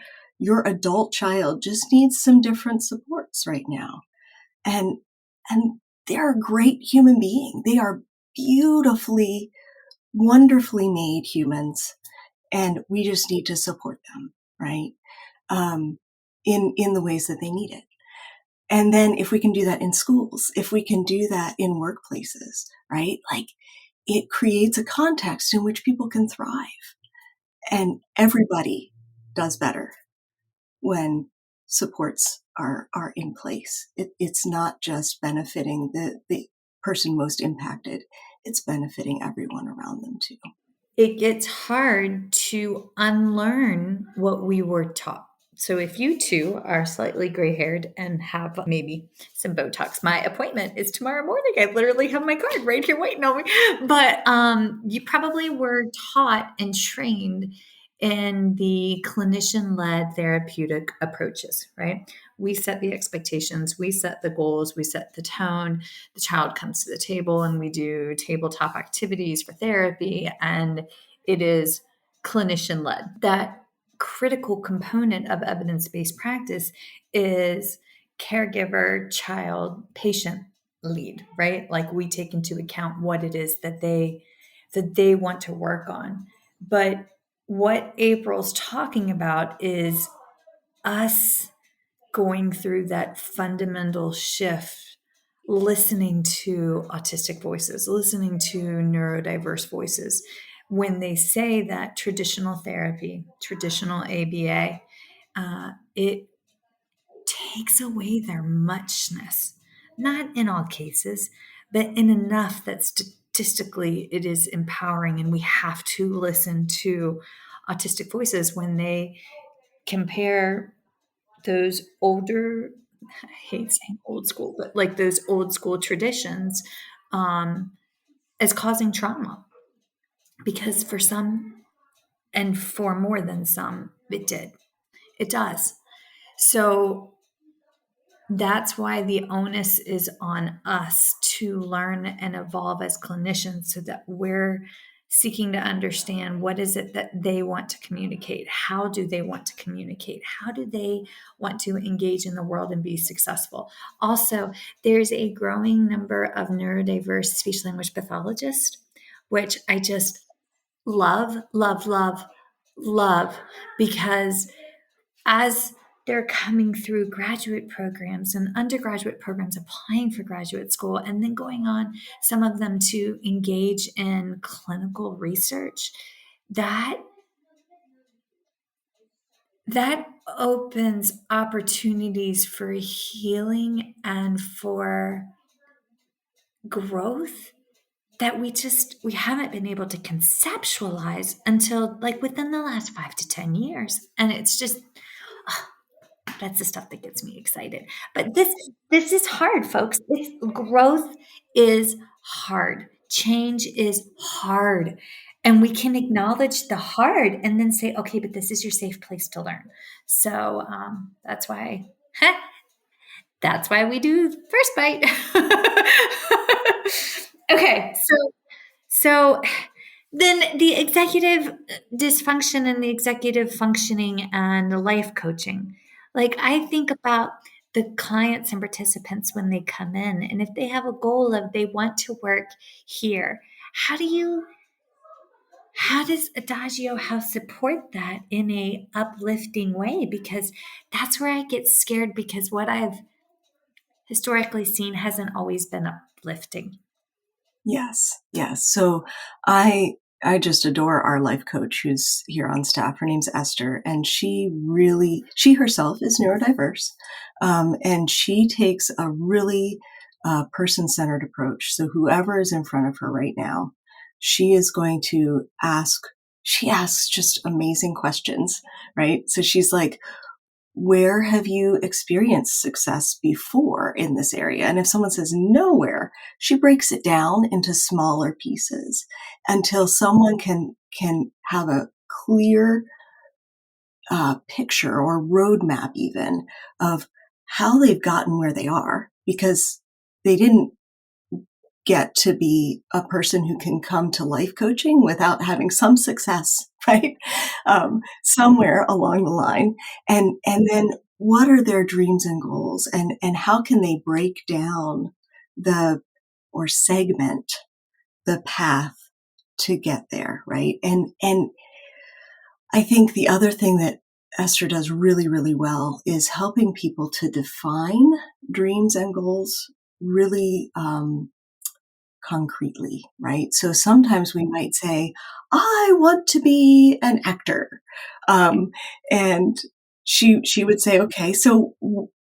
adult child just needs some different supports right now. And they're a great human being. They are beautifully, wonderfully made humans. And we just need to support them, right? In the ways that they need it. And then if we can do that in schools, if we can do that in workplaces, right? Like it creates a context in which people can thrive. And everybody does better when supports are in place. It's not just benefiting the person most impacted. It's benefiting everyone around them too. It gets hard to unlearn what we were taught So if you too are slightly gray haired and have maybe some Botox, my appointment is tomorrow morning. I literally have my card right here waiting on me. But you probably were taught and trained in the clinician-led therapeutic approaches, right? We set the expectations, we set the goals, we set the tone. The child comes to the table and we do tabletop activities for therapy, and it is clinician-led. That critical component of evidence-based practice is caregiver, child, patient lead, right? Like we take into account what it is that they want to work on. But what April's talking about is us going through that fundamental shift, listening to autistic voices, listening to neurodiverse voices. When they say that traditional therapy, traditional ABA, it takes away their muchness. Not in all cases, but in enough that statistically it is empowering, and we have to listen to autistic voices when they compare those older, I hate saying old school, but like those old school traditions as causing trauma. Because for some, and for more than some, it does. So that's why the onus is on us to learn and evolve as clinicians, so that we're seeking to understand what is it that they want to communicate. How do they want to communicate? How do they want to engage in the world and be successful? Also, there's a growing number of neurodiverse speech language pathologists, which I just love, love, love, love, because as they're coming through graduate programs and undergraduate programs, applying for graduate school, and then going on, some of them to engage in clinical research, that opens opportunities for healing and for growth that we haven't been able to conceptualize until like within the last 5 to 10 years. And it's just, that's the stuff that gets me excited. But this is hard, folks. Growth is hard. Change is hard. And we can acknowledge the hard and then say, okay, but this is your safe place to learn. So that's why we do First Bite. Okay, so then the executive dysfunction and the executive functioning and the life coaching. Like I think about the clients and participants when they come in, and if they have a goal of they want to work here, how does Adagio House support that in a uplifting way? Because that's where I get scared, because what I've historically seen hasn't always been uplifting. Yes. So I just adore our life coach who's here on staff. Her name's Esther, and she herself is neurodiverse. And she takes a really person-centered approach. So whoever is in front of her right now, she is going to she asks just amazing questions, right? So she's like, where have you experienced success before in this area? And if someone says nowhere, she breaks it down into smaller pieces until someone can have a clear picture or roadmap even of how they've gotten where they are, because they didn't get to be a person who can come to life coaching without having some success, right? Somewhere along the line. And then what are their dreams and goals, and how can they break down or segment the path to get there, right? And I think the other thing that Esther does really, really well is helping people to define dreams and goals really concretely, right? So sometimes we might say, I want to be an actor. And she would say, okay, so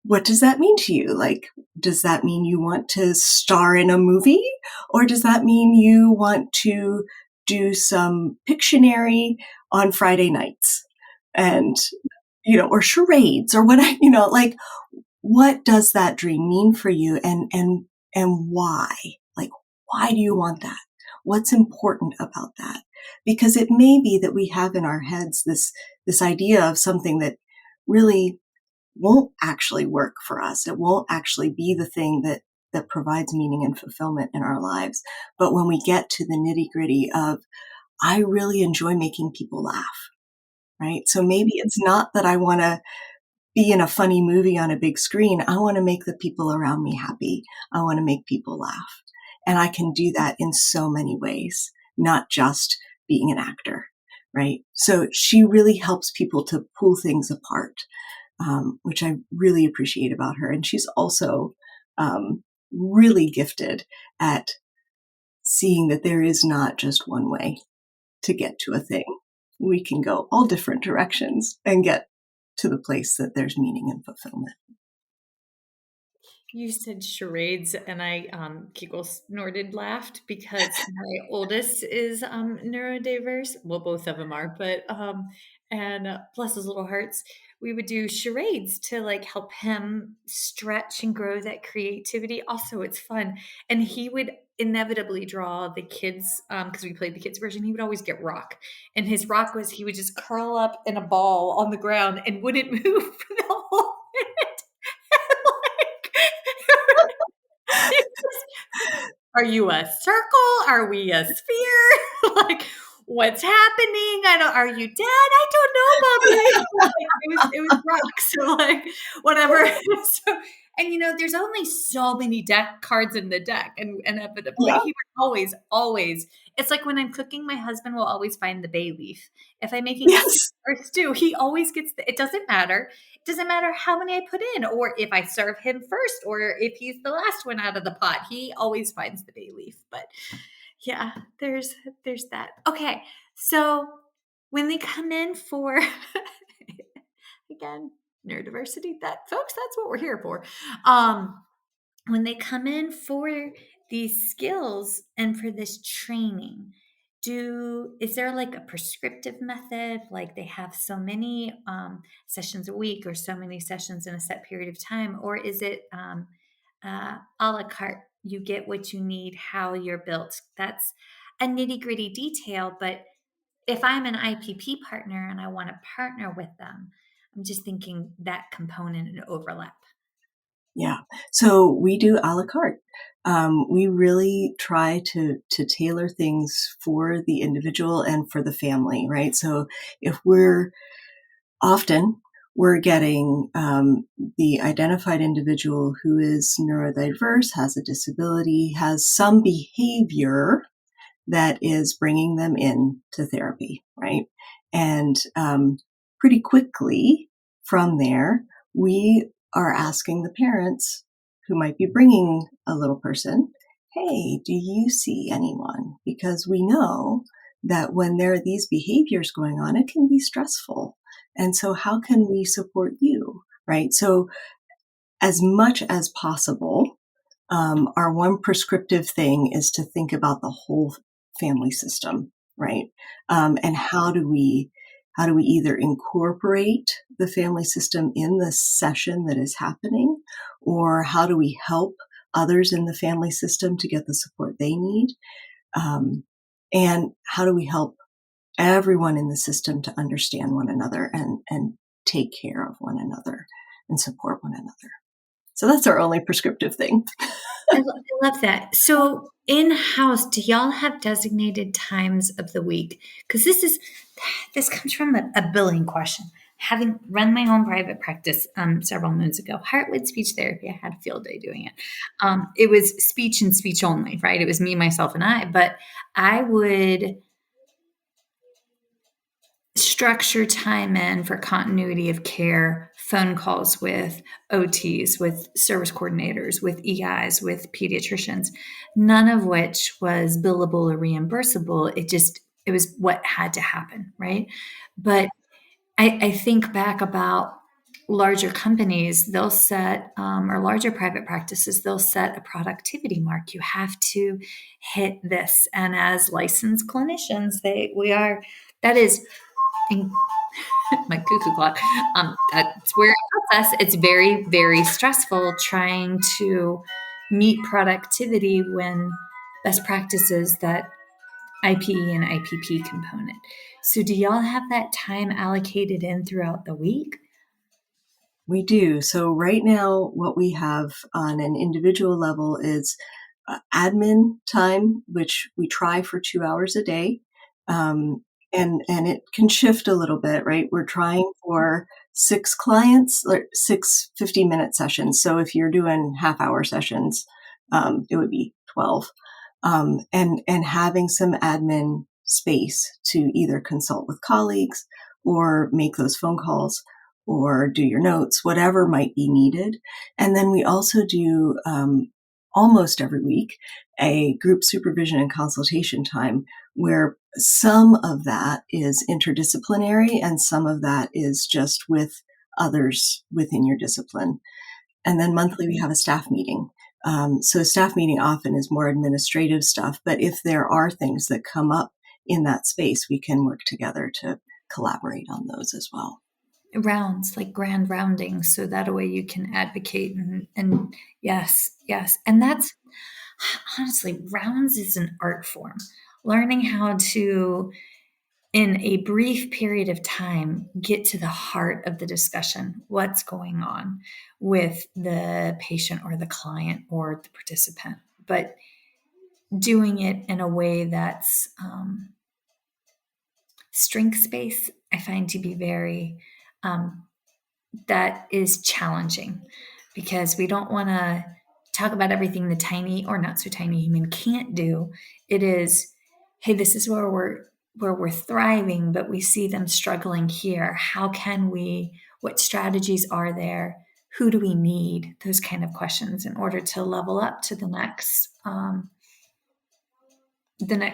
what does that mean to you? Like, does that mean you want to star in a movie? Or does that mean you want to do some Pictionary on Friday nights? And or charades or what, like, what does that dream mean for you? And why? Like, why do you want that? What's important about that? Because it may be that we have in our heads this idea of something that really won't actually work for us. It won't actually be the thing that provides meaning and fulfillment in our lives. But when we get to the nitty-gritty of, I really enjoy making people laugh, right? So maybe it's not that I want to be in a funny movie on a big screen. I want to make the people around me happy. I want to make people laugh. And I can do that in so many ways, not just being an actor, right? So she really helps people to pull things apart, which I really appreciate about her. And she's also really gifted at seeing that there is not just one way to get to a thing. We can go all different directions and get to the place that there's meaning and fulfillment. You said charades, and I giggle, snorted, laughed because my oldest is neurodiverse. Well, both of them are, but and bless his little hearts, we would do charades to like help him stretch and grow that creativity. Also, it's fun, and he would inevitably draw the kids because we played the kids version. He would always get rock, and his rock was he would just curl up in a ball on the ground and wouldn't move for the whole minute. Are you a circle? Are we a sphere? Like, what's happening? Are you dead? I don't know, Mommy. Like, it was rock. So like, whatever. So, and there's only so many deck cards in the deck, and inevitably Yeah. he would always. It's like when I'm cooking, my husband will always find the bay leaf. If I'm making a soup or stew, he always gets it doesn't matter. It doesn't matter how many I put in, or if I serve him first, or if he's the last one out of the pot. He always finds the bay leaf. But yeah, there's that. Okay, so when they come in for again neurodiversity, folks, that's what we're here for. When they come in for these skills and for this training, is there like a prescriptive method, like they have so many sessions a week or so many sessions in a set period of time, or is it a la carte? You get what you need, how you're built. That's a nitty-gritty detail, but if I'm an IPP partner and I want to partner with them, I'm just thinking that component and overlap. Yeah. So we do a la carte. We really try to tailor things for the individual and for the family, right? So if we're getting the identified individual who is neurodiverse, has a disability, has some behavior that is bringing them in to therapy, right? And pretty quickly from there, we are asking the parents who might be bringing a little person, hey, do you see anyone? Because we know that when there are these behaviors going on, it can be stressful. And so how can we support you, right? So as much as possible, our one prescriptive thing is to think about the whole family system, right? And how do we either incorporate the family system in the session that is happening, or how do we help others in the family system to get the support they need? And how do we help everyone in the system to understand one another and take care of one another and support one another? So that's our only prescriptive thing. I love that. So in-house, do y'all have designated times of the week? Because this comes from a billing question. Having run my own private practice several moons ago, Heartwood Speech Therapy, I had a field day doing it. It was speech and speech only, right? It was me, myself, and I. But I would structure time in for continuity of care, phone calls with OTs, with service coordinators, with EIs, with pediatricians, none of which was billable or reimbursable. It was what had to happen, right? But I think back about larger companies, they'll set, or larger private practices, they'll set a productivity mark. You have to hit this. And as licensed clinicians, that is And my cuckoo clock. That's where it puts us. It's very, very stressful trying to meet productivity when best practices that IPE and IPP component. So do y'all have that time allocated in throughout the week? We do. So right now, what we have on an individual level is admin time, which we try for 2 hours a day. And it can shift a little bit, right? We're trying for 6 clients, or 6 50-minute sessions. So if you're doing half-hour sessions, it would be 12. And having some admin space to either consult with colleagues or make those phone calls or do your notes, whatever might be needed. And then we also do almost every week a group supervision and consultation time where some of that is interdisciplinary and some of that is just with others within your discipline. And then monthly we have a staff meeting. So staff meeting often is more administrative stuff, but if there are things that come up in that space, we can work together to collaborate on those as well. Rounds, like grand rounding, so that way you can advocate and yes. And that's honestly, rounds is an art form. Learning how to, in a brief period of time, get to the heart of the discussion, what's going on with the patient or the client or the participant, but doing it in a way that's strengths-based, I find to be very, that is challenging because we don't want to talk about everything the tiny or not so tiny human can't do. It is, hey, this is where we're thriving, but we see them struggling here. How can we, what strategies are there? Who do we need? Those kind of questions in order to level up to the next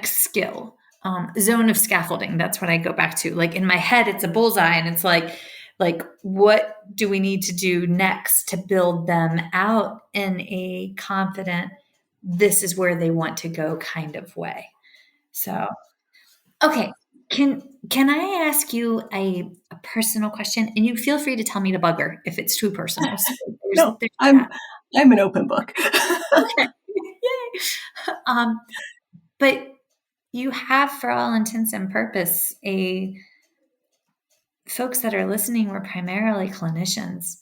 skill. Zone of scaffolding. That's what I go back to. Like in my head, it's a bullseye and it's like, what do we need to do next to build them out in a confident, this is where they want to go kind of way. So, okay. Can I ask you a personal question? And you feel free to tell me to bugger if it's too personal. So no, I'm an open book. Okay. Yay. But you have, for all intents and purpose, folks that are listening were primarily clinicians,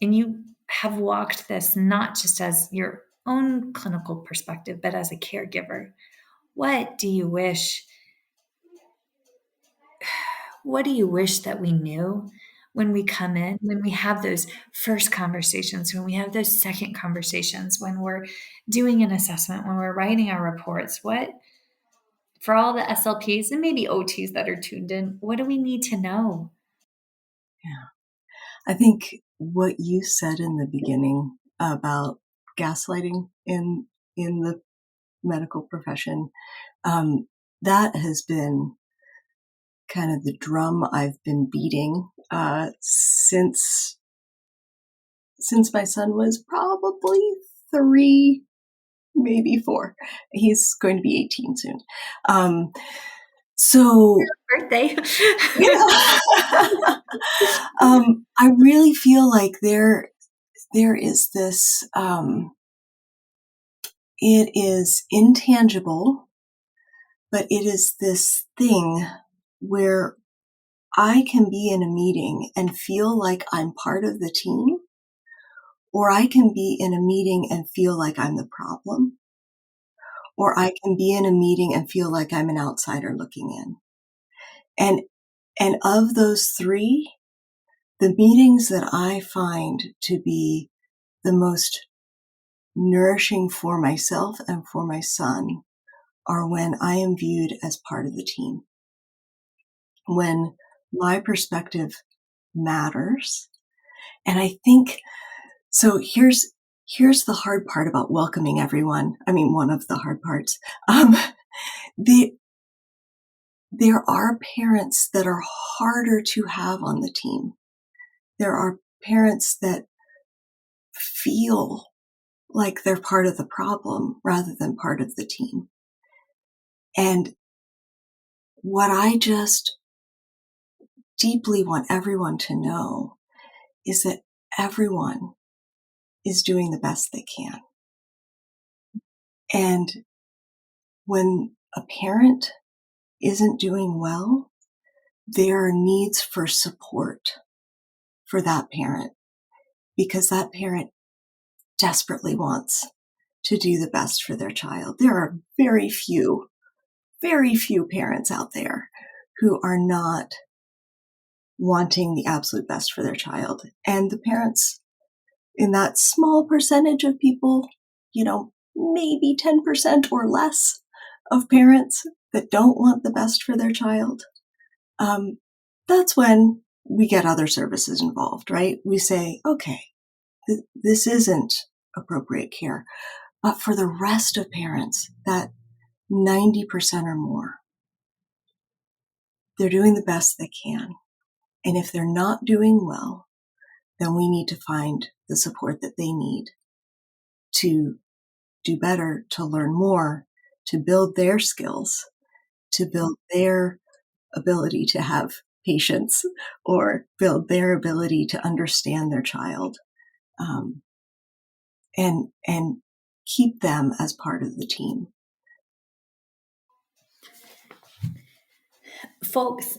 and you have walked this not just as your own clinical perspective, but as a caregiver. What do you wish that we knew when we come in, when we have those first conversations, when we have those second conversations, when we're doing an assessment, when we're writing our reports? What, for all the SLPs and maybe OTs that are tuned in, what do we need to know? Yeah. I think what you said in the beginning about gaslighting in the medical profession, that has been kind of the drum I've been beating since my son was probably 3, maybe 4. He's going to be 18 soon. So birthday. I really feel like there is this, it is intangible, but it is this thing where I can be in a meeting and feel like I'm part of the team, or I can be in a meeting and feel like I'm the problem, or I can be in a meeting and feel like I'm an outsider looking in. And of those 3, the meetings that I find to be the most nourishing for myself and for my son are when I am viewed as part of the team. When my perspective matters. And I think, so here's the hard part about welcoming everyone. I mean, one of the hard parts. There are parents that are harder to have on the team. There are parents that feel like they're part of the problem rather than part of the team. And what I just deeply want everyone to know is that everyone is doing the best they can. And when a parent isn't doing well, there are needs for support for that parent, because that parent desperately wants to do the best for their child. There are very few parents out there who are not wanting the absolute best for their child. And the parents in that small percentage of people, maybe 10% or less of parents that don't want the best for their child, that's when we get other services involved, right? We say, okay, this isn't appropriate care. But for the rest of parents, that 90% or more, they're doing the best they can. And if they're not doing well, then we need to find the support that they need to do better, to learn more, to build their skills, to build their ability to have patience, or build their ability to understand their child, and keep them as part of the team. Folks,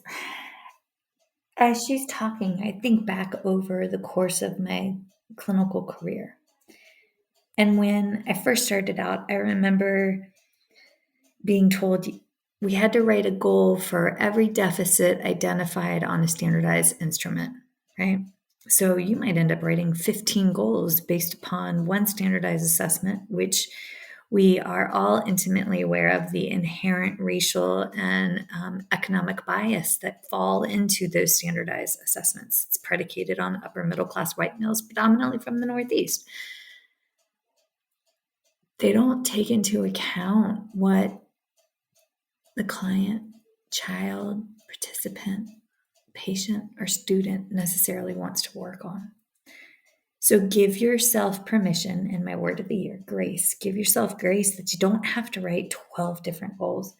as she's talking, I think back over the course of my clinical career. And when I first started out, I remember being told we had to write a goal for every deficit identified on a standardized instrument, right? So you might end up writing 15 goals based upon one standardized assessment, which we are all intimately aware of the inherent racial and economic bias that fall into those standardized assessments. It's predicated on upper middle class white males, predominantly from the Northeast. They don't take into account what the client, child, participant, patient, or student necessarily wants to work on. So give yourself permission, and my word of the year, grace. Give yourself grace that you don't have to write 12 different goals.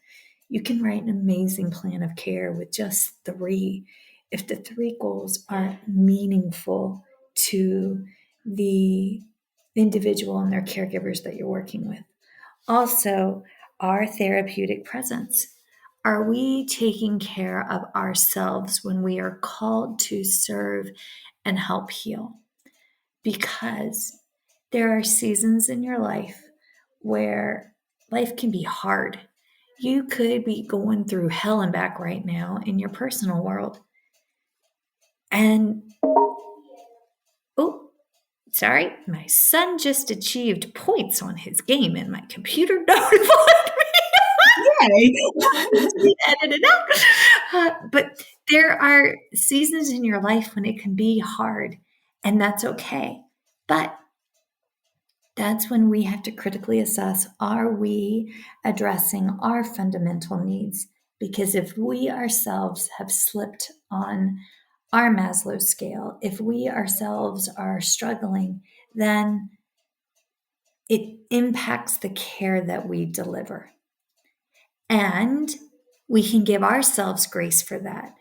You can write an amazing plan of care with just 3, if the 3 goals are meaningful to the individual and their caregivers that you're working with. Also, our therapeutic presence. Are we taking care of ourselves when we are called to serve and help heal? Because there are seasons in your life where life can be hard. You could be going through hell and back right now in your personal world. And, sorry, my son just achieved points on his game and my computer notified me. Yay! Edit it out. But there are seasons in your life when it can be hard, and that's okay. But that's when we have to critically assess, are we addressing our fundamental needs? Because if we ourselves have slipped on our Maslow scale, if we ourselves are struggling, then it impacts the care that we deliver. And we can give ourselves grace for that.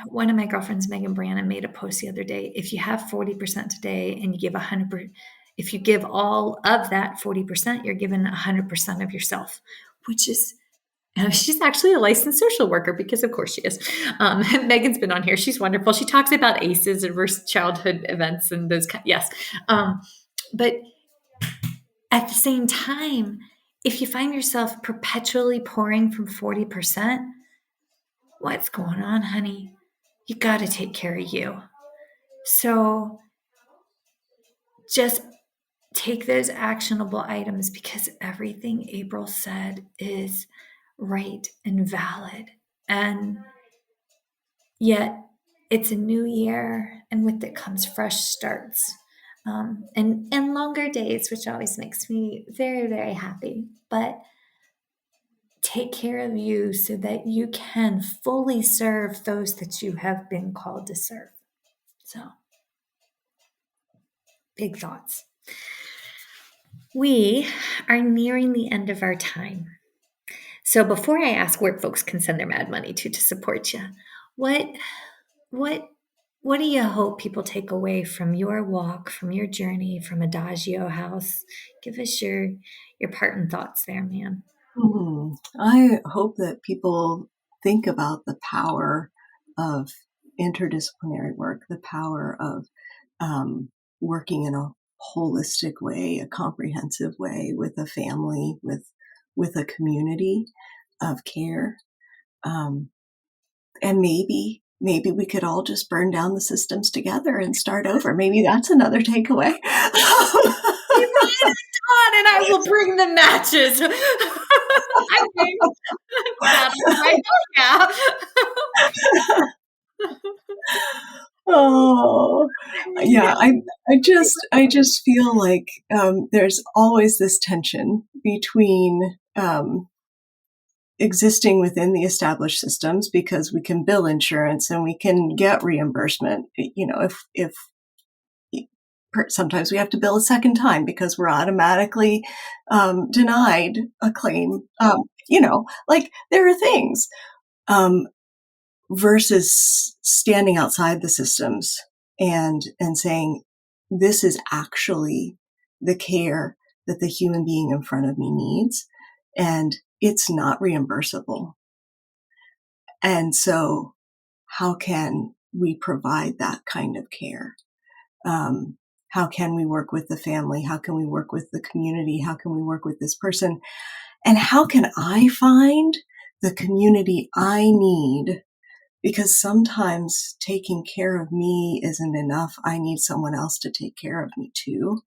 One of my girlfriends, Megan Brannon, made a post the other day. If you have 40% today and you give 100%, if you give all of that 40%, you're given 100% of yourself, which is, she's actually a licensed social worker, because of course she is. Megan's been on here. She's wonderful. She talks about ACEs, adverse childhood events, and those yes. But at the same time, if you find yourself perpetually pouring from 40%, what's going on, honey? You got to take care of you. So just take those actionable items, because everything April said is right and valid. And yet it's a new year, and with it comes fresh starts, and longer days, which always makes me very, very happy. But take care of you so that you can fully serve those that you have been called to serve. So, big thoughts. We are nearing the end of our time. So before I ask where folks can send their mad money to support you, what what do you hope people take away from your walk, from your journey, from Adagio House? Give us your parting thoughts there, man. I hope that people think about the power of interdisciplinary work, the power of working in a holistic way, a comprehensive way with a family, with a community of care. And maybe we could all just burn down the systems together and start over. Maybe that's another takeaway. And I will bring the matches. I think that's right. Yeah. Oh, yeah. I just feel like there's always this tension between existing within the established systems, because we can bill insurance and we can get reimbursement. If sometimes we have to bill a second time because we're automatically denied a claim. Like there are things versus standing outside the systems and saying, this is actually the care that the human being in front of me needs, and it's not reimbursable. And so how can we provide that kind of care? How can we work with the family? How can we work with the community? How can we work with this person? And how can I find the community I need? Because sometimes taking care of me isn't enough. I need someone else to take care of me too.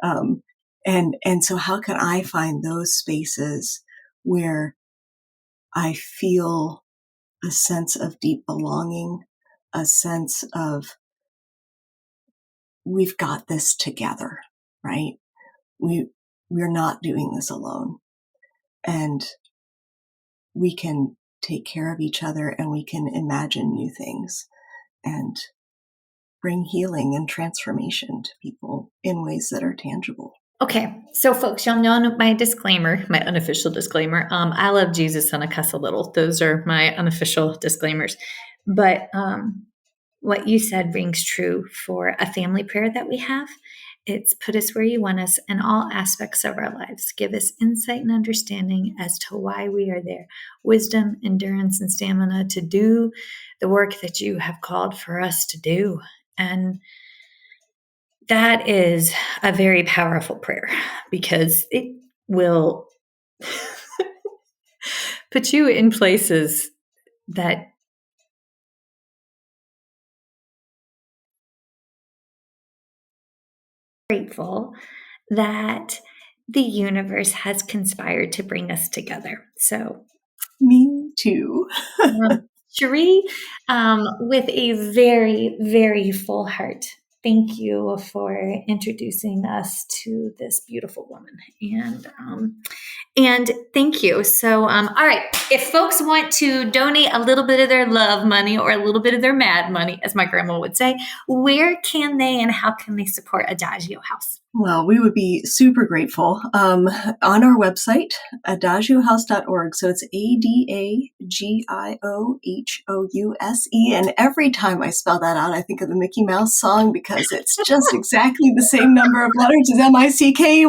And so how can I find those spaces where I feel a sense of deep belonging, a sense of we've got this together, right? We're not doing this alone, and we can take care of each other, and we can imagine new things and bring healing and transformation to people in ways that are tangible. Okay, so folks, y'all know my disclaimer, my unofficial disclaimer. I love Jesus and I cuss a little. Those are my unofficial disclaimers. But what you said rings true for a family prayer that we have. It's put us where you want us in all aspects of our lives. Give us insight and understanding as to why we are there. Wisdom, endurance, and stamina to do the work that you have called for us to do. And that is a very powerful prayer, because it will put you in places that grateful that the universe has conspired to bring us together. So me too. Cherie, with a very, very full heart, thank you for introducing us to this beautiful woman. And thank you. So, all right, if folks want to donate a little bit of their love money or a little bit of their mad money, as my grandma would say, where can they and how can they support Adagio House? Well, we would be super grateful. On our website, adagiohouse.org. So it's ADAGIOHOUSE. And every time I spell that out, I think of the Mickey Mouse song, because it's just exactly the same number of letters as MICKEYMOUSE.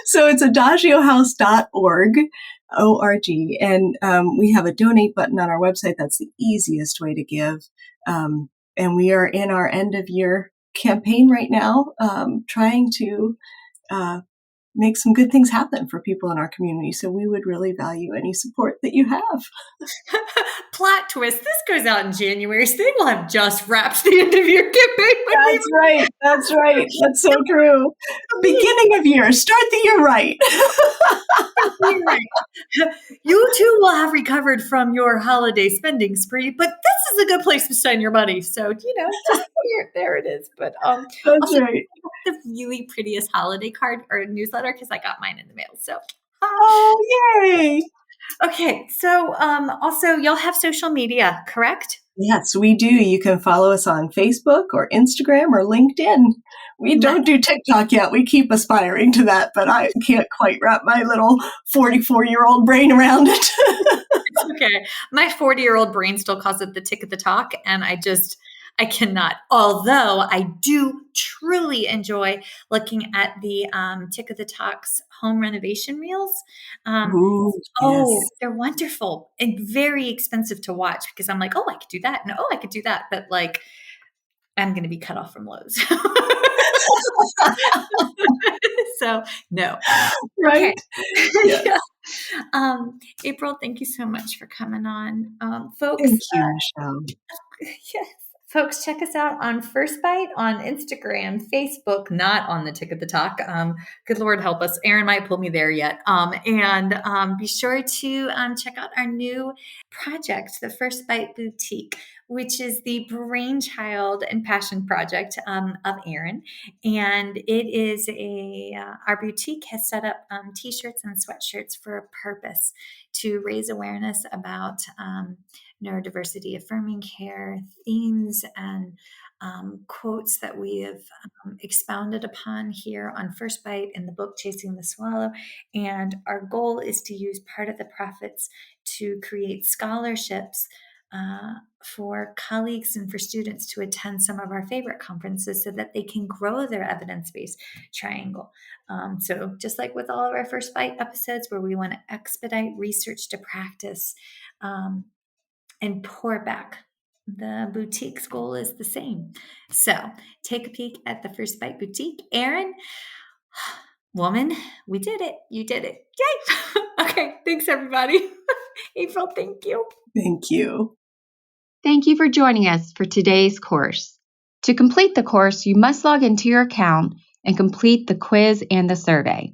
So it's adagiohouse.org. ORG. And we have a donate button on our website. That's the easiest way to give. And we are in our end of year campaign right now, trying to make some good things happen for people in our community. So we would really value any support that you have. Plot twist, this goes out in January, so they will have just wrapped the end of year campaign. That's right. That's right. That's so true. Beginning of year. Start the year right. You too will have recovered from your holiday spending spree, but this is a good place to spend your money. So, just here, there it is. But that's also, right. the really prettiest holiday card or newsletter, because I got mine in the mail. So, oh, yay. Okay, so also y'all have social media, correct? Yes, we do. You can follow us on Facebook or Instagram or LinkedIn. We don't do TikTok yet. We keep aspiring to that, but I can't quite wrap my little 44-year-old brain around it. It's okay. My 40-year-old brain still calls it the tick of the talk, and I cannot. Although I do truly enjoy looking at the Tick of the Talk's home renovation reels. Ooh, yes. They're wonderful and very expensive to watch because I'm like, oh, I could do that. And I could do that. But like, I'm going to be cut off from Lowe's. So no. Right. Okay. Yeah. April, thank you so much for coming on. Folks. Thank you, Michelle. Yes. Folks, check us out on First Bite on Instagram, Facebook, not on the Tick of the Talk. Good Lord help us. Aaron might pull me there yet. And be sure to check out our new project, the First Bite Boutique, which is the brainchild and passion project of Aaron. And it is our boutique has set up t-shirts and sweatshirts for a purpose to raise awareness about neurodiversity affirming care themes and quotes that we have expounded upon here on First Bite in the book Chasing the Swallow. And our goal is to use part of the profits to create scholarships for colleagues and for students to attend some of our favorite conferences so that they can grow their evidence-based triangle. So just like with all of our First Bite episodes where we want to expedite research to practice and pour back, the boutique's goal is the same. So take a peek at the First Bite Boutique. Aaron, woman, we did it. You did it. Yay! Okay, thanks everybody. April, thank you. Thank you. Thank you for joining us for today's course. To complete the course, you must log into your account and complete the quiz and the survey.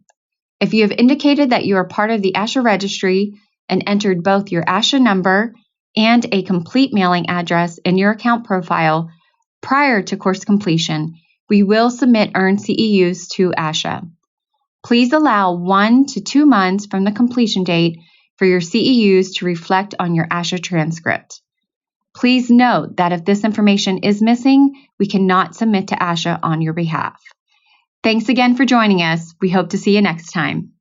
If you have indicated that you are part of the ASHA registry and entered both your ASHA number and a complete mailing address in your account profile prior to course completion, we will submit earned CEUs to ASHA. Please allow 1 to 2 months from the completion date for your CEUs to reflect on your ASHA transcript. Please note that if this information is missing, we cannot submit to ASHA on your behalf. Thanks again for joining us. We hope to see you next time.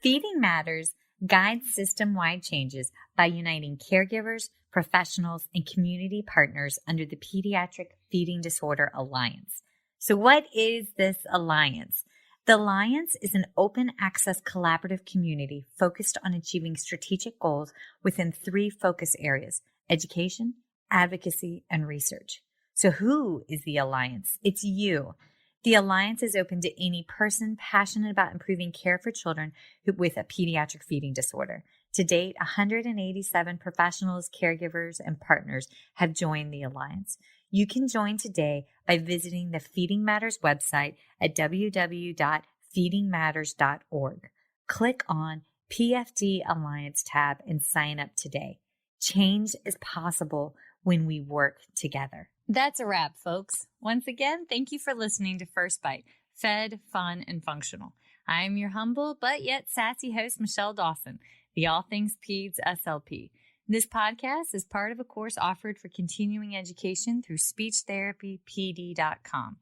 Feeding Matters guides system-wide changes by uniting caregivers, professionals, and community partners under the Pediatric Feeding Disorder Alliance. So what is this alliance? The Alliance is an open access collaborative community focused on achieving strategic goals within 3 focus areas: education, advocacy, and research. So who is the Alliance? It's you. The Alliance is open to any person passionate about improving care for children with a pediatric feeding disorder. To date, 187 professionals, caregivers, and partners have joined the Alliance. You can join today by visiting the Feeding Matters website at www.feedingmatters.org. Click on PFD Alliance tab and sign up today. Change is possible when we work together. That's a wrap, folks. Once again, thank you for listening to First Bite, fed, fun, and functional. I'm your humble but yet sassy host, Michelle Dawson, the All Things Peds SLP. This podcast is part of a course offered for continuing education through speechtherapypd.com.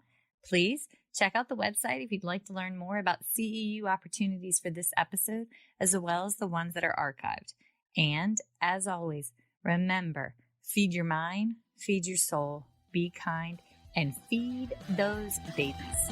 Please check out the website if you'd like to learn more about CEU opportunities for this episode, as well as the ones that are archived. And as always, remember, feed your mind, feed your soul, be kind, and feed those babies.